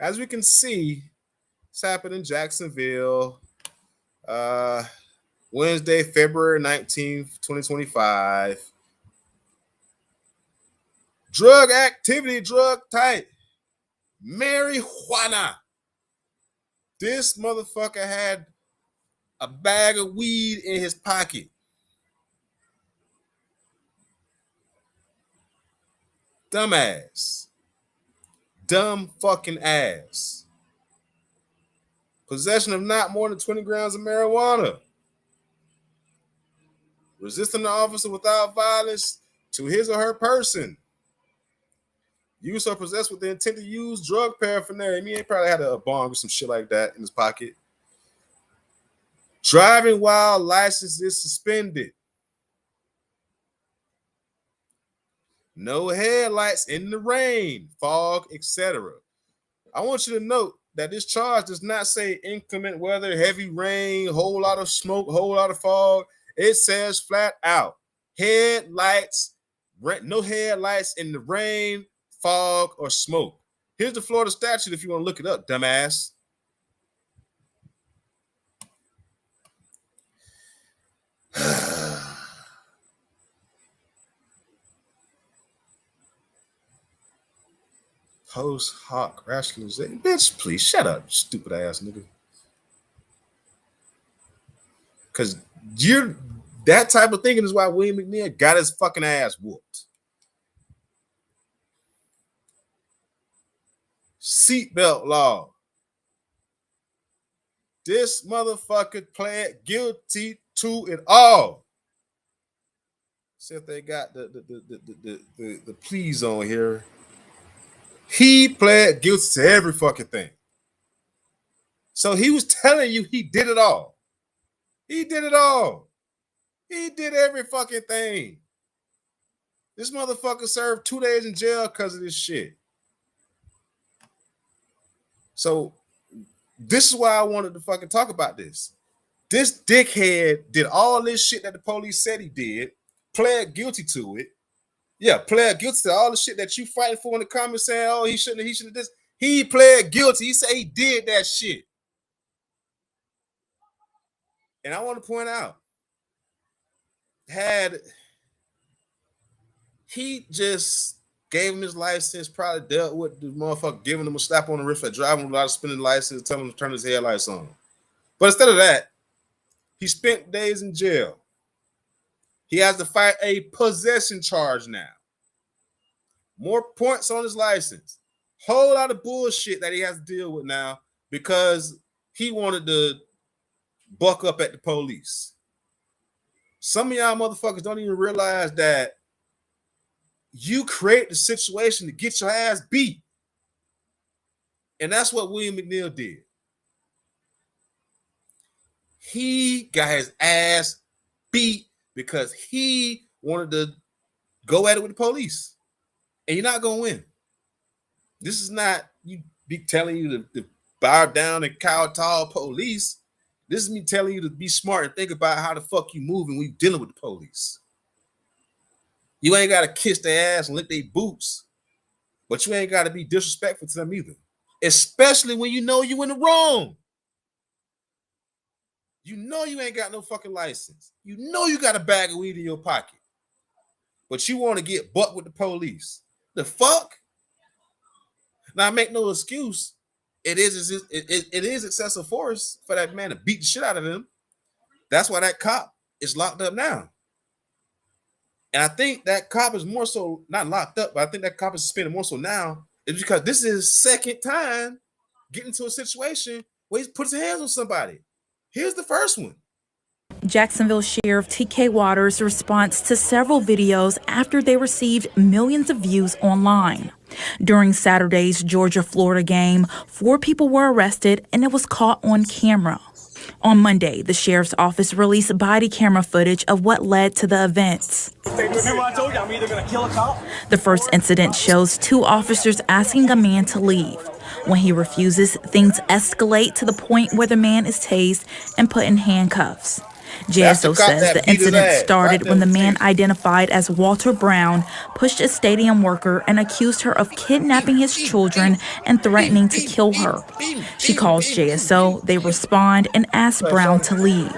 As we can see, it's happened in Jacksonville, Wednesday, February 19th, 2025. Drug activity, drug type, marijuana. This motherfucker had a bag of weed in his pocket. Dumbass. Dumb fucking ass. Possession of not more than 20 grams of marijuana. Resisting the officer without violence to his or her person. Use or possess with the intent to use drug paraphernalia. He probably had a bong or some shit like that in his pocket. Driving while license is suspended. No headlights in the rain, fog, etc. I want you to note that this charge does not say inclement weather, heavy rain, whole lot of smoke, whole lot of fog. It says flat out, headlights, no headlights in the rain, fog, or smoke. Here's the Florida statute if you want to look it up, dumbass. Post hoc rationalization. Bitch, please shut up, stupid ass nigga. Because you're that type of thinking is why William McNeil got his fucking ass whooped. Seatbelt law. This motherfucker pled guilty to it all. See if they got the pleas on here. He pled guilty to every fucking thing. So he was telling you he did it all. He did it all. He did every fucking thing. This motherfucker served 2 days in jail because of this shit. So this is why I wanted to fucking talk about this. This dickhead did all this shit that the police said he did, pled guilty to it. Yeah, pled guilty to all the shit that you fighting for in the comments saying, oh, he shouldn't have this. He pled guilty. He said he did that shit. And I want to point out, had he just gave him his license, probably dealt with the motherfucker giving him a slap on the wrist for driving without spinning the license, telling him to turn his headlights on. But instead of that, he spent days in jail. He has to fight a possession charge now. More points on his license. Whole lot of bullshit that he has to deal with now because he wanted to buck up at the police. Some of y'all motherfuckers don't even realize that you create the situation to get your ass beat. And that's what William McNeil did. He got his ass beat because he wanted to go at it with the police. And you're not going to win. This is not you be telling you to bow down and kowtow police. This is me telling you to be smart and think about how the fuck you moving when you dealing with the police. You ain't got to kiss their ass and lick their boots, but you ain't got to be disrespectful to them either, especially when you know you in the wrong. You know you ain't got no fucking license. You know you got a bag of weed in your pocket, but you want to get bucked with the police. The fuck? Now, make no excuse. It is excessive force for that man to beat the shit out of him. That's why that cop is locked up now. And I think that cop is more so not locked up, but I think that cop is suspended more so now is because this is his second time getting into a situation where he puts his hands on somebody. Here's the first one. Jacksonville Sheriff T.K. Waters' response to several videos after they received millions of views online. During Saturday's Georgia-Florida game, 4 people were arrested and it was caught on camera. On Monday, the sheriff's office released body camera footage of what led to the events. Remember I told you I'm either going to kill a cop? The first incident shows 2 officers asking a man to leave. When he refuses, things escalate to the point where the man is tased and put in handcuffs. JSO says the incident started when the man identified as Walter Brown pushed a stadium worker and accused her of kidnapping his children and threatening to kill her. She calls JSO, they respond and ask Brown to leave.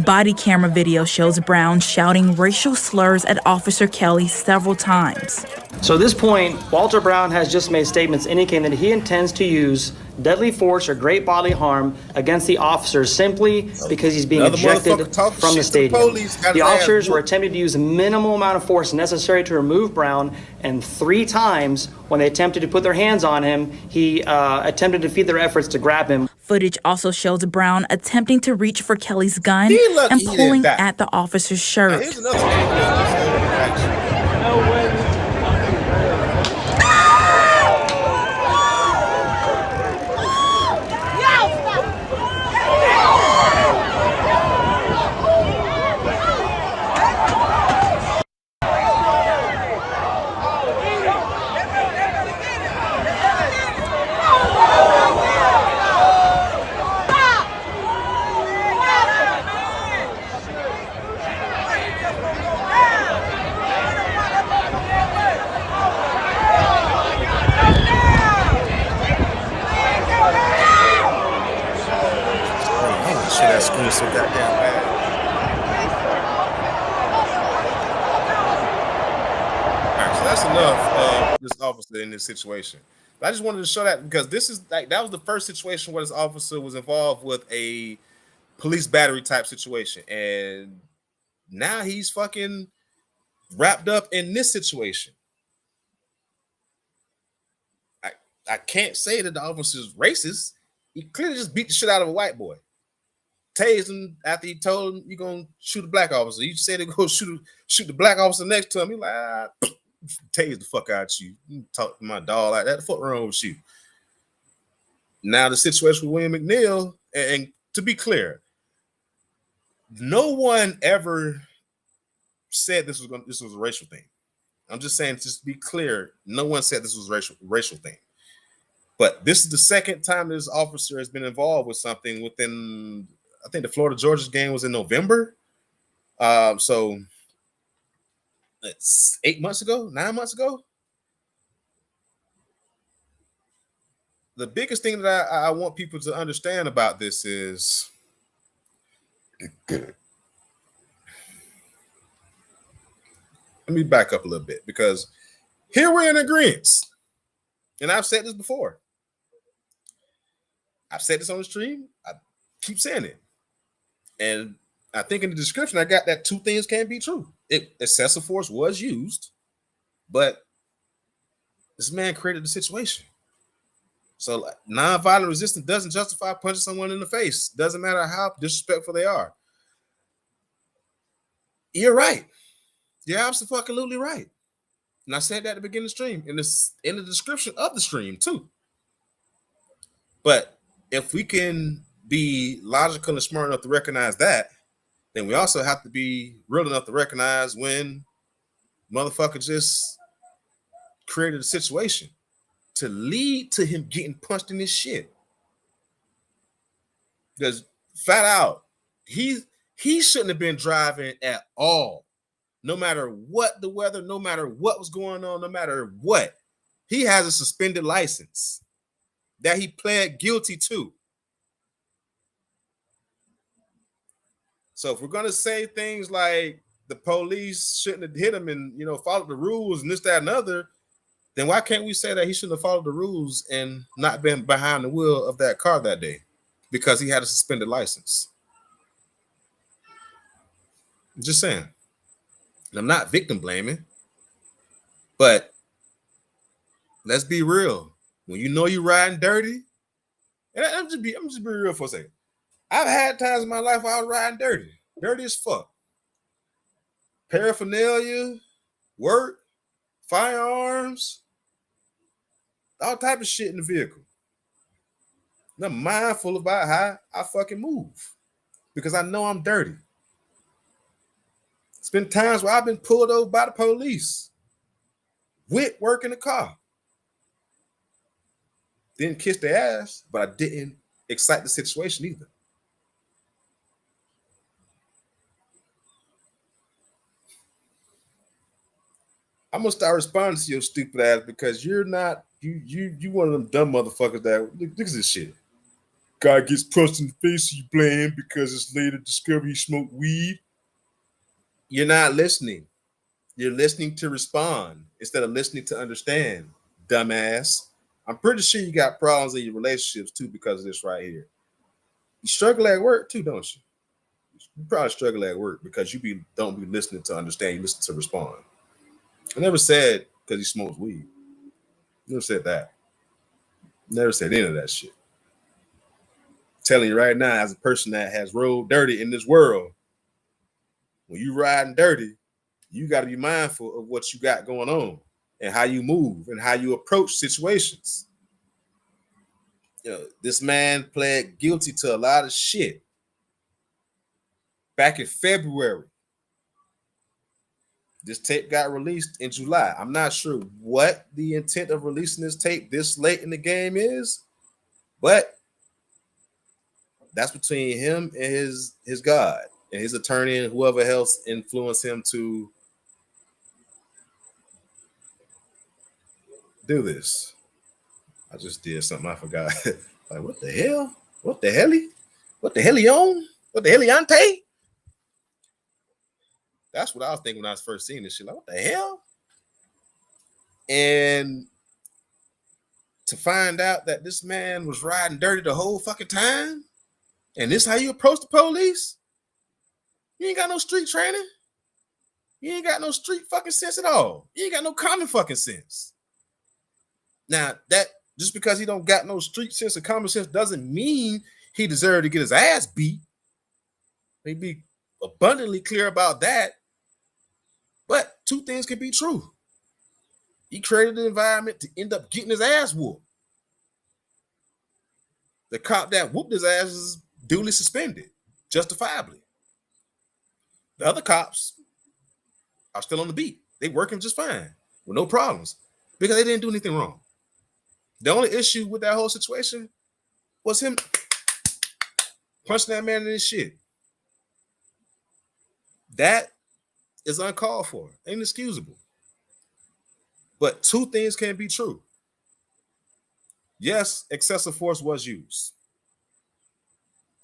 Body camera video shows Brown shouting racial slurs at Officer Kelly several times. So at this point, Walter Brown has just made statements indicating that he intends to use deadly force or great bodily harm against the officers simply because he's being ejected from the stadium. The officers were attempting to use the minimal amount of force necessary to remove Brown, and 3 times when they attempted to put their hands on him, he attempted to defeat their efforts to grab him. Footage also shows Brown attempting to reach for Kelly's gun and pulling at the officer's shirt. Here's another thing. So goddamn bad. All right, so that's enough of this officer in this situation. But I just wanted to show that because this is like that was the first situation where this officer was involved with a police battery type situation, and now he's fucking wrapped up in this situation. I can't say that the officer's racist. He clearly just beat the shit out of a white boy. Tased him after he told him you're gonna shoot a black officer. He said he'd go shoot the black officer next to him. He like, tase the fuck out of you. You talk to my dog like that. The fuck wrong with you? Now the situation with William McNeil, and to be clear, no one ever said this was a racial thing. I'm just saying, just to be clear, no one said this was a racial thing. But this is the second time this officer has been involved with something within. I think the Florida Georgia game was in November. So it's 9 months ago. The biggest thing that I want people to understand about this is let me back up a little bit, because here we're in agreement. And I've said this before. I've said this on the stream. I keep saying it. And I think in the description, I got that 2 things can be true. Excessive force was used, but this man created the situation. So nonviolent resistance doesn't justify punching someone in the face. Doesn't matter how disrespectful they are. You're right. You're absolutely right. And I said that at the beginning of the stream, in the description of the stream too. But if we can be logical and smart enough to recognize that, then we also have to be real enough to recognize when motherfucker just created a situation to lead to him getting punched in his shit. Because flat out, he shouldn't have been driving at all. No matter what the weather, no matter what was going on, no matter what. He has a suspended license that he pled guilty to. So if we're going to say things like the police shouldn't have hit him and, followed the rules and this, that, and other, then why can't we say that he shouldn't have followed the rules and not been behind the wheel of that car that day because he had a suspended license? I'm just saying. And I'm not victim blaming, but let's be real. When you know you're riding dirty, and I'm just be real for a second. I've had times in my life where I was riding dirty as fuck. Paraphernalia, work, firearms, all type of shit in the vehicle. And I'm mindful about how I fucking move because I know I'm dirty. It's been times where I've been pulled over by the police with work in the car. Didn't kiss their ass, but I didn't excite the situation either. I'm gonna start responding to your stupid ass because you're not you one of them dumb motherfuckers that look at this shit. Guy gets punched in the face, you blame because it's later discovered he smoked weed. You're not listening. You're listening to respond instead of listening to understand, dumbass. I'm pretty sure you got problems in your relationships too because of this right here. You struggle at work too, don't you? You probably struggle at work because you don't be listening to understand. You listen to respond. I never said because he smokes weed. Never said that. Never said any of that shit. I'm telling you right now, as a person that has rolled dirty in this world, when you riding dirty, you got to be mindful of what you got going on and how you move and how you approach situations. You know, this man pled guilty to a lot of shit back in February. This tape got released in July. I'm not sure what the intent of releasing this tape this late in the game is, but that's between him and his God and his attorney and whoever else influenced him to do this. I just did something I forgot. Like, what the hell? What the hell? What the hell he on? What the hell he ante? That's what I was thinking when I was first seeing this shit. Like, what the hell? And to find out that this man was riding dirty the whole fucking time, and this how you approach the police? You ain't got no street training. You ain't got no street fucking sense at all. You ain't got no common fucking sense. Now, that just because he don't got no street sense or common sense doesn't mean he deserved to get his ass beat. They be abundantly clear about that. But two things can be true. He created an environment to end up getting his ass whooped. The cop that whooped his ass is duly suspended, justifiably. The other cops are still on the beat. They working just fine with no problems because they didn't do anything wrong. The only issue with that whole situation was him punching that man in his shit. That is uncalled for, inexcusable. But two things can be true. Yes, excessive force was used.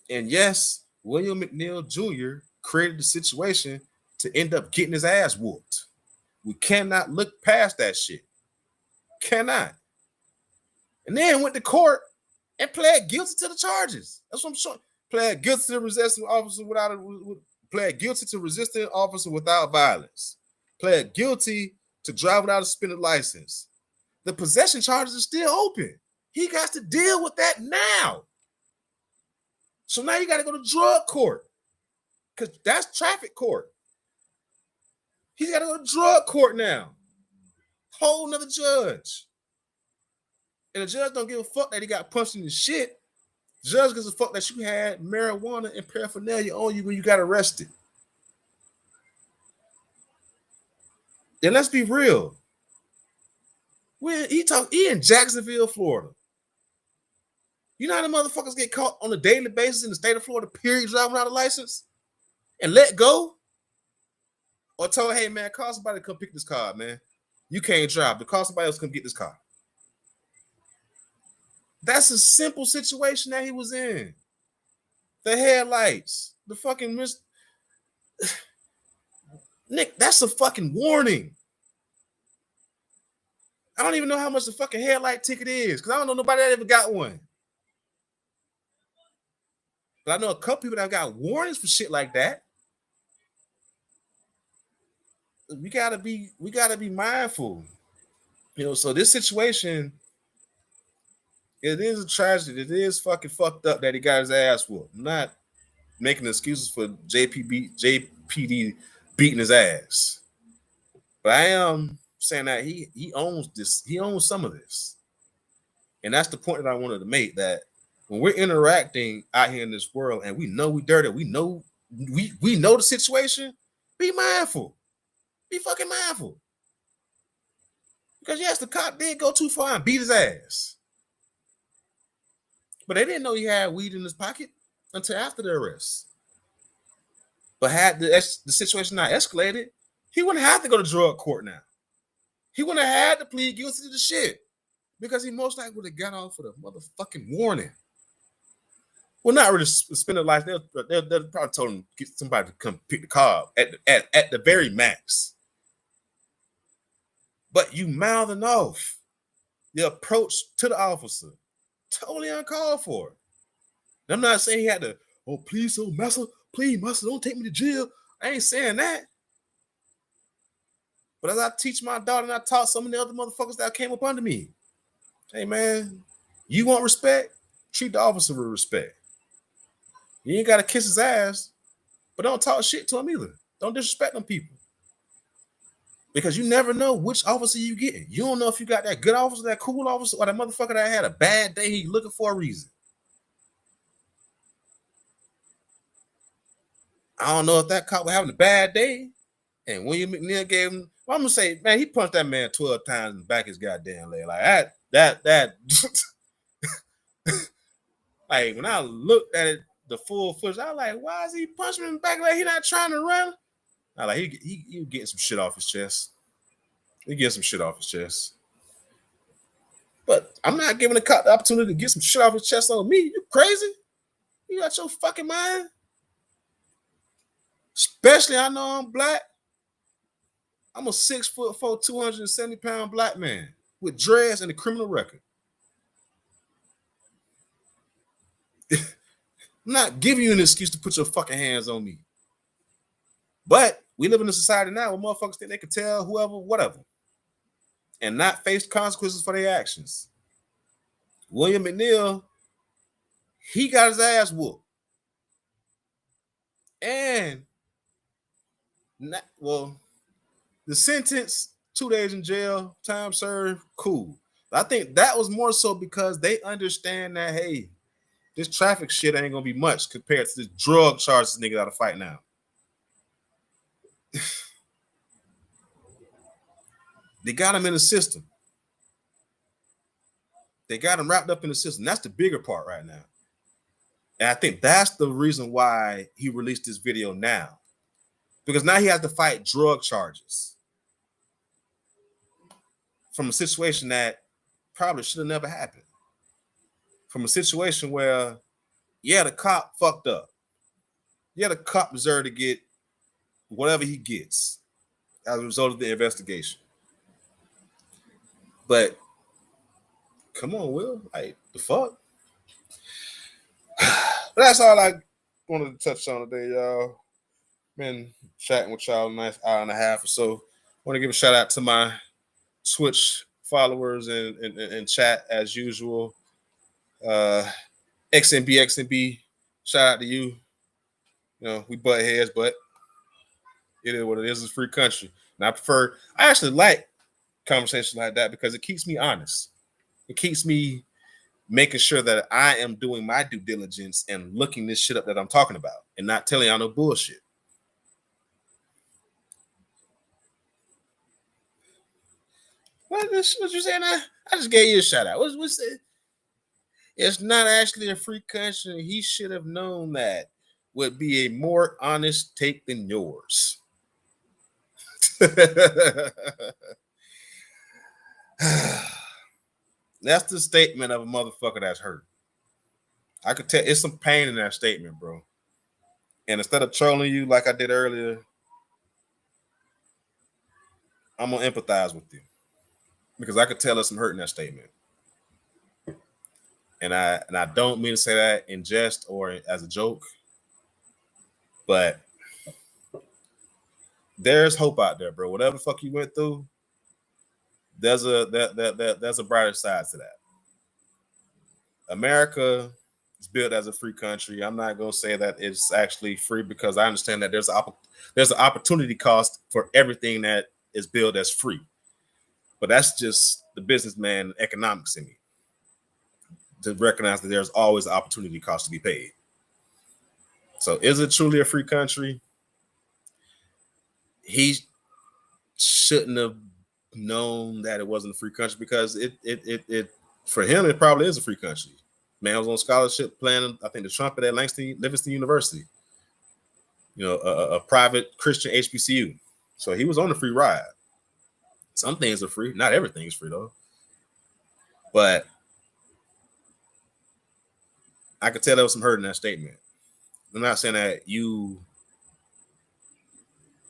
And yes, William McNeil Jr. created the situation to end up getting his ass whooped. We cannot look past that shit. Cannot. And then went to court and pled guilty to the charges. That's what I'm showing. Pled guilty to resisting officer pled guilty to resisting officer without violence. Pled guilty to drive without a suspended license. The possession charges are still open. He got to deal with that now. So now you got to go to drug court because that's traffic court. He's got to go to drug court now. Whole nother judge. And the judge don't give a fuck that he got punched in the shit. The judge gives a fuck that you had marijuana and paraphernalia on you when you got arrested. And let's be real. He in Jacksonville, Florida. You know how the motherfuckers get caught on a daily basis in the state of Florida, period, driving without a license and let go? Or told, hey, man, call somebody to come pick this car, man. You can't drive, but call somebody else to come get this car. That's a simple situation that he was in. The headlights, the fucking Nick, that's a fucking warning. I don't even know how much the fucking headlight ticket is because I don't know nobody that ever got one. But I know a couple people that got warnings for shit like that. We gotta be mindful. You know, so this situation, it is a tragedy. It is fucking fucked up that he got his ass whooped. I'm not making excuses for JPD beating his ass. But I am saying that he owns this. He owns some of this. And that's the point that I wanted to make, that when we're interacting out here in this world and we know we dirty, we know the situation, be mindful. Be fucking mindful. Because yes, the cop did go too far and beat his ass. But they didn't know he had weed in his pocket until after the arrest. But had the situation not escalated, he wouldn't have to go to drug court now. He wouldn't have had to plead guilty to the shit because he most likely would have got off with a motherfucking warning. Well, not really suspended life. They'll probably told him get somebody to come pick the car up at the very max. But you mouthing off. The approach to the officer, totally uncalled for. I'm not saying he had to, oh, please, oh, master, please, master, don't take me to jail. I ain't saying that. But as I teach my daughter and I taught some of the other motherfuckers that came up under me, hey, man, you want respect? Treat the officer with respect. You ain't got to kiss his ass, but don't talk shit to him either. Don't disrespect them people. Because you never know which officer you getting. You don't know if you got that good officer, that cool officer, or that motherfucker that had a bad day. He looking for a reason. I don't know if that cop was having a bad day. And William McNeil gave him, well, I'm gonna say, man, he punched that man 12 times in the back of his goddamn leg. Like that. Like when I looked at it, the full footage, I was like, why is he punching him in the back leg? He not trying to run. I like he getting some shit off his chest. He getting some shit off his chest. But I'm not giving the cop the opportunity to get some shit off his chest on me. You crazy? You got your fucking mind? Especially I know I'm black. I'm a 6'4", 270-pound black man with dreads and a criminal record. I'm not giving you an excuse to put your fucking hands on me. But we live in a society now where motherfuckers think they can tell whoever, whatever, and not face consequences for their actions. William McNeil, he got his ass whooped. And, the sentence, 2 days in jail, time served, cool. But I think that was more so because they understand that, hey, this traffic shit ain't gonna be much compared to the drug charges nigga gotta fight now. They got him in the system. They got him wrapped up in the system. That's the bigger part right now. And I think that's the reason why he released this video now. Because now he has to fight drug charges from a situation that probably should have never happened. From a situation where, yeah, the cop fucked up. Yeah, the cop deserved to get whatever he gets as a result of the investigation. But come on, Will. Like, the fuck? But that's all I wanted to touch on today, y'all. Been chatting with y'all a nice hour and a half or so. I want to give a shout out to my Twitch followers and chat as usual. XNB, shout out to you. You know, we butt heads, but it is what it is. It's a free country. And I actually like conversations like that because it keeps me honest. It keeps me making sure that I am doing my due diligence and looking this shit up that I'm talking about and not telling y'all no bullshit. What you saying? I just gave you a shout out. What's it? It's not actually a free country. He should have known that would be a more honest take than yours. That's the statement of a motherfucker that's hurt. I could tell it's some pain in that statement, bro. And instead of trolling you like I did earlier, I'm gonna empathize with you because I could tell there's some hurt in that statement. And I don't mean to say that in jest or as a joke, but there's hope out there, bro. Whatever the fuck you went through, there's a brighter side to that. America is built as a free country. I'm not gonna say that it's actually free because I understand that there's an opportunity cost for everything that is built as free. But that's just the businessman economics in me to recognize that there's always an opportunity cost to be paid. So is it truly a free country? He shouldn't have known that it wasn't a free country because it for him it probably is a free country. Man was on scholarship playing, I think, the trumpet at Livingston University. You know, a private Christian HBCU. So he was on the free ride. Some things are free. Not everything is free though. But I could tell there was some hurt in that statement. I'm not saying that you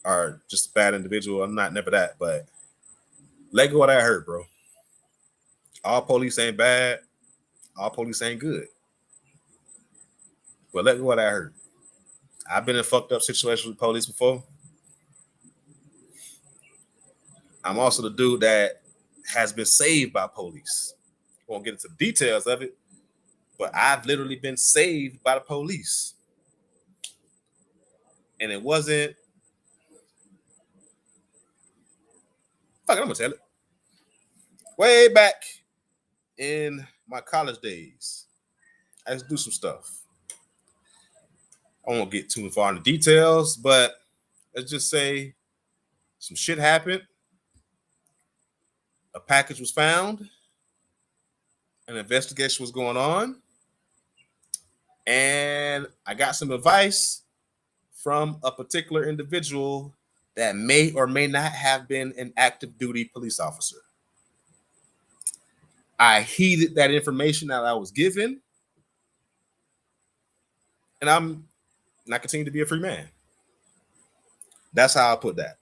are just a bad individual. I'm not never that, but Let go of that hurt, bro. All police ain't bad. All police ain't good. But let go of that hurt. I've been in fucked up situations with police before. I'm also the dude that has been saved by police. Won't get into the details of it, but I've literally been saved by the police. And it wasn't. Fuck it, I'm gonna tell it. Way back in my college days, I used to do some stuff. I won't get too far into details, but let's just say some shit happened. A package was found. An investigation was going on. And I got some advice from a particular individual that may or may not have been an active duty police officer. I heeded that information that I was given. And I continue to be a free man. That's how I put that.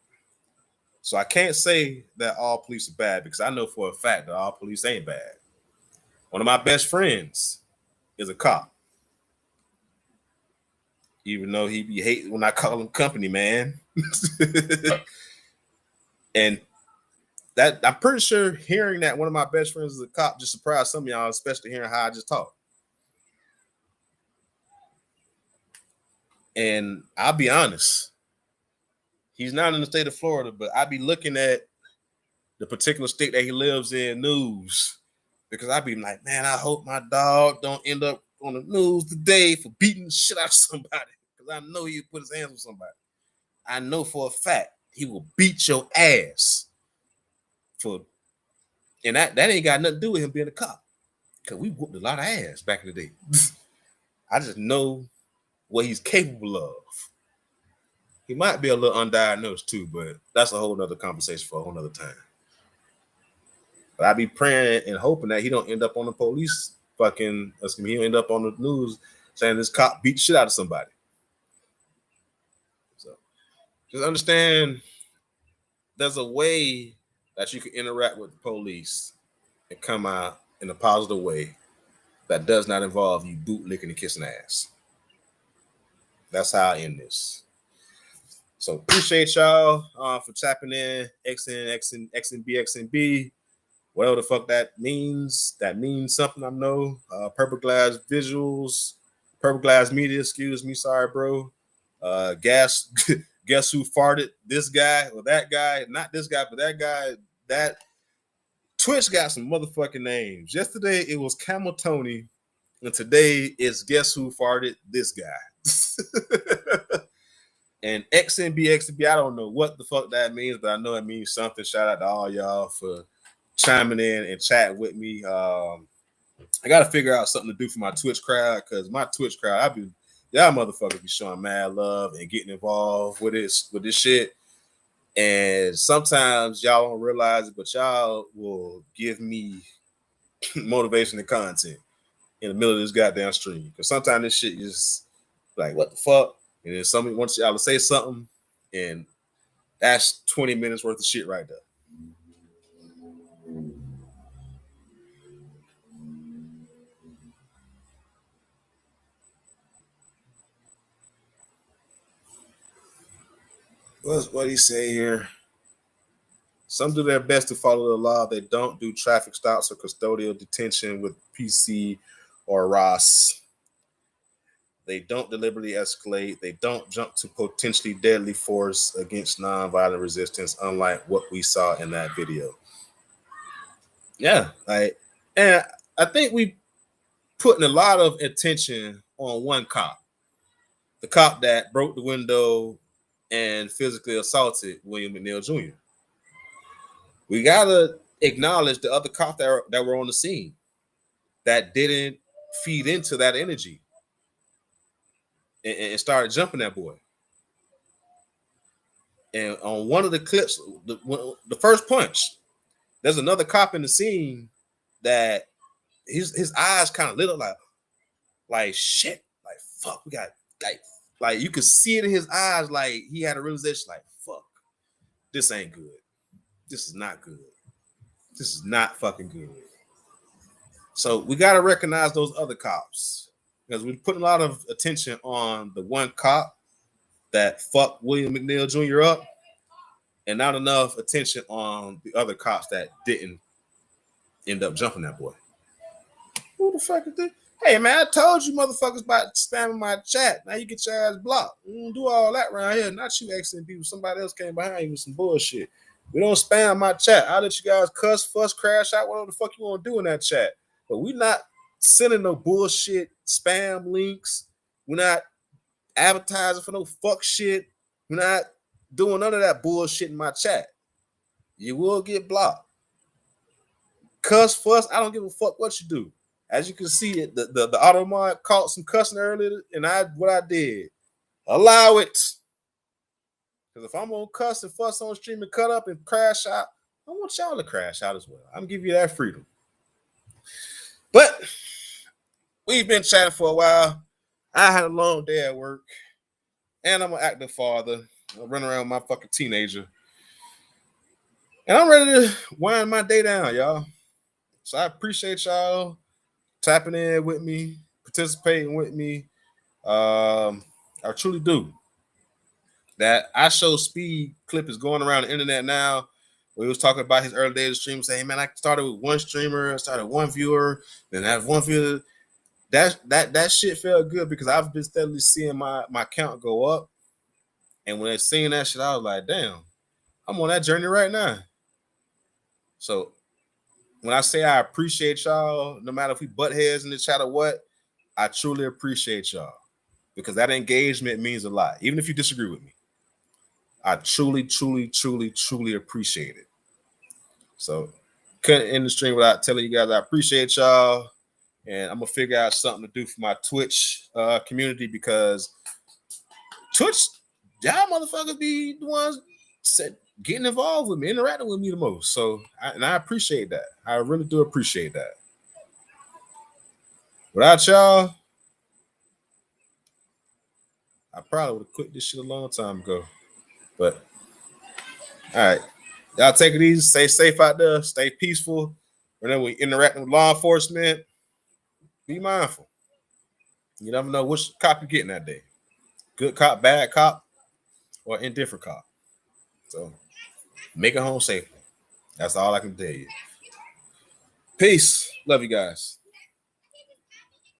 So I can't say that all police are bad because I know for a fact that all police ain't bad. One of my best friends is a cop. Even though he be hating when I call him company man. And that I'm pretty sure hearing that one of my best friends is a cop just surprised some of y'all, especially hearing how I just talk. And I'll be honest, he's not in the state of Florida, but I be looking at the particular state that he lives in news because I be like, man, I hope my dog don't end up on the news today for beating the shit out of somebody because I know he'll put his hands on somebody. I know for a fact he will beat your ass and that ain't got nothing to do with him being a cop because we whooped a lot of ass back in the day. I just know what he's capable of. He might be a little undiagnosed too, but that's a whole nother conversation for a whole nother time. But I be praying and hoping that he don't end up on the police he don't end up on the news saying this cop beat shit out of somebody. So just understand there's a way that you can interact with the police and come out in a positive way that does not involve you bootlicking and kissing ass. That's how I end this. So appreciate y'all for tapping in. XNB. Whatever the fuck that means. That means something, I know. Purple Glass Visuals. Purple Glass Media, excuse me. Sorry, bro. Guess who farted? This guy or that guy. Not this guy, but that guy. That Twitch got some motherfucking names. Yesterday it was Camel Tony. And today it's Guess Who Farted? This guy. And XNB, I don't know what the fuck that means, but I know it means something. Shout out to all y'all for chiming in and chatting with me. I got to figure out something to do for my Twitch crowd because my Twitch crowd, y'all motherfuckers be showing mad love and getting involved with this shit. And sometimes y'all don't realize it, but y'all will give me motivation and content in the middle of this goddamn stream. Because sometimes this shit is like, what the fuck? And then somebody wants y'all to say something, and that's 20 minutes worth of shit right there. What do you say here? Some do their best to follow the law. They don't do traffic stops or custodial detention with PC or Ross. They don't deliberately escalate. They don't jump to potentially deadly force against nonviolent resistance, unlike what we saw in that video. Yeah, and I think we putting a lot of attention on one cop, the cop that broke the window and physically assaulted William McNeil Jr. We gotta acknowledge the other cops that were on the scene that didn't feed into that energy and started jumping that boy. And on one of the clips, the first punch, there's another cop in the scene that his eyes kind of lit up like shit, like fuck, we got like you could see it in his eyes, like he had a realization, like fuck, this ain't good, this is not good. This is not fucking good. So we got to recognize those other cops because we're putting a lot of attention on the one cop that fucked William McNeil Jr. up and not enough attention on the other cops that didn't end up jumping that boy. Who the fuck is this? Hey, man, I told you motherfuckers about spamming my chat. Now you get your ass blocked. We don't do all that around here. Not you exiting people. Somebody else came behind you with some bullshit. We don't spam my chat. I'll let you guys cuss, fuss, crash out, whatever the fuck you want to do in that chat. But we're not sending no bullshit spam links. We're not advertising for no fuck shit. We're not doing none of that bullshit in my chat. You will get blocked. Cuss, fuss, I don't give a fuck what you do. As you can see, the auto mod caught some cussing earlier, and what I did. Allow it. Because if I'm gonna cuss and fuss on stream and cut up and crash out, I want y'all to crash out as well. I'm gonna give you that freedom. But we've been chatting for a while. I had a long day at work, and I'm an active father. I run around with my fucking teenager. And I'm ready to wind my day down, y'all. So I appreciate y'all tapping in with me, participating with me. I truly do. That I Show Speed clip is going around the internet now. Where he was talking about his early days of streaming, saying, hey, man, I started with one streamer, I started one viewer, then I have one viewer. That shit felt good because I've been steadily seeing my count go up. And when I seen that shit, I was like, damn, I'm on that journey right now. So when I say I appreciate y'all, no matter if we butt heads in the chat or what, I truly appreciate y'all because that engagement means a lot. Even if you disagree with me, I truly, truly, truly, truly appreciate it. So couldn't end the stream without telling you guys I appreciate y'all. And I'm going to figure out something to do for my Twitch community because Twitch, y'all motherfuckers be the ones getting involved with me, interacting with me the most. So, I appreciate that. I really do appreciate that. Without y'all, I probably would have quit this shit a long time ago. But, all right. Y'all take it easy. Stay safe out there. Stay peaceful. Whenever we interacting with law enforcement, be mindful. You never know which cop you're getting that day. Good cop, bad cop, or indifferent cop. So, make it home safely. That's all I can tell you. Peace. Love you guys.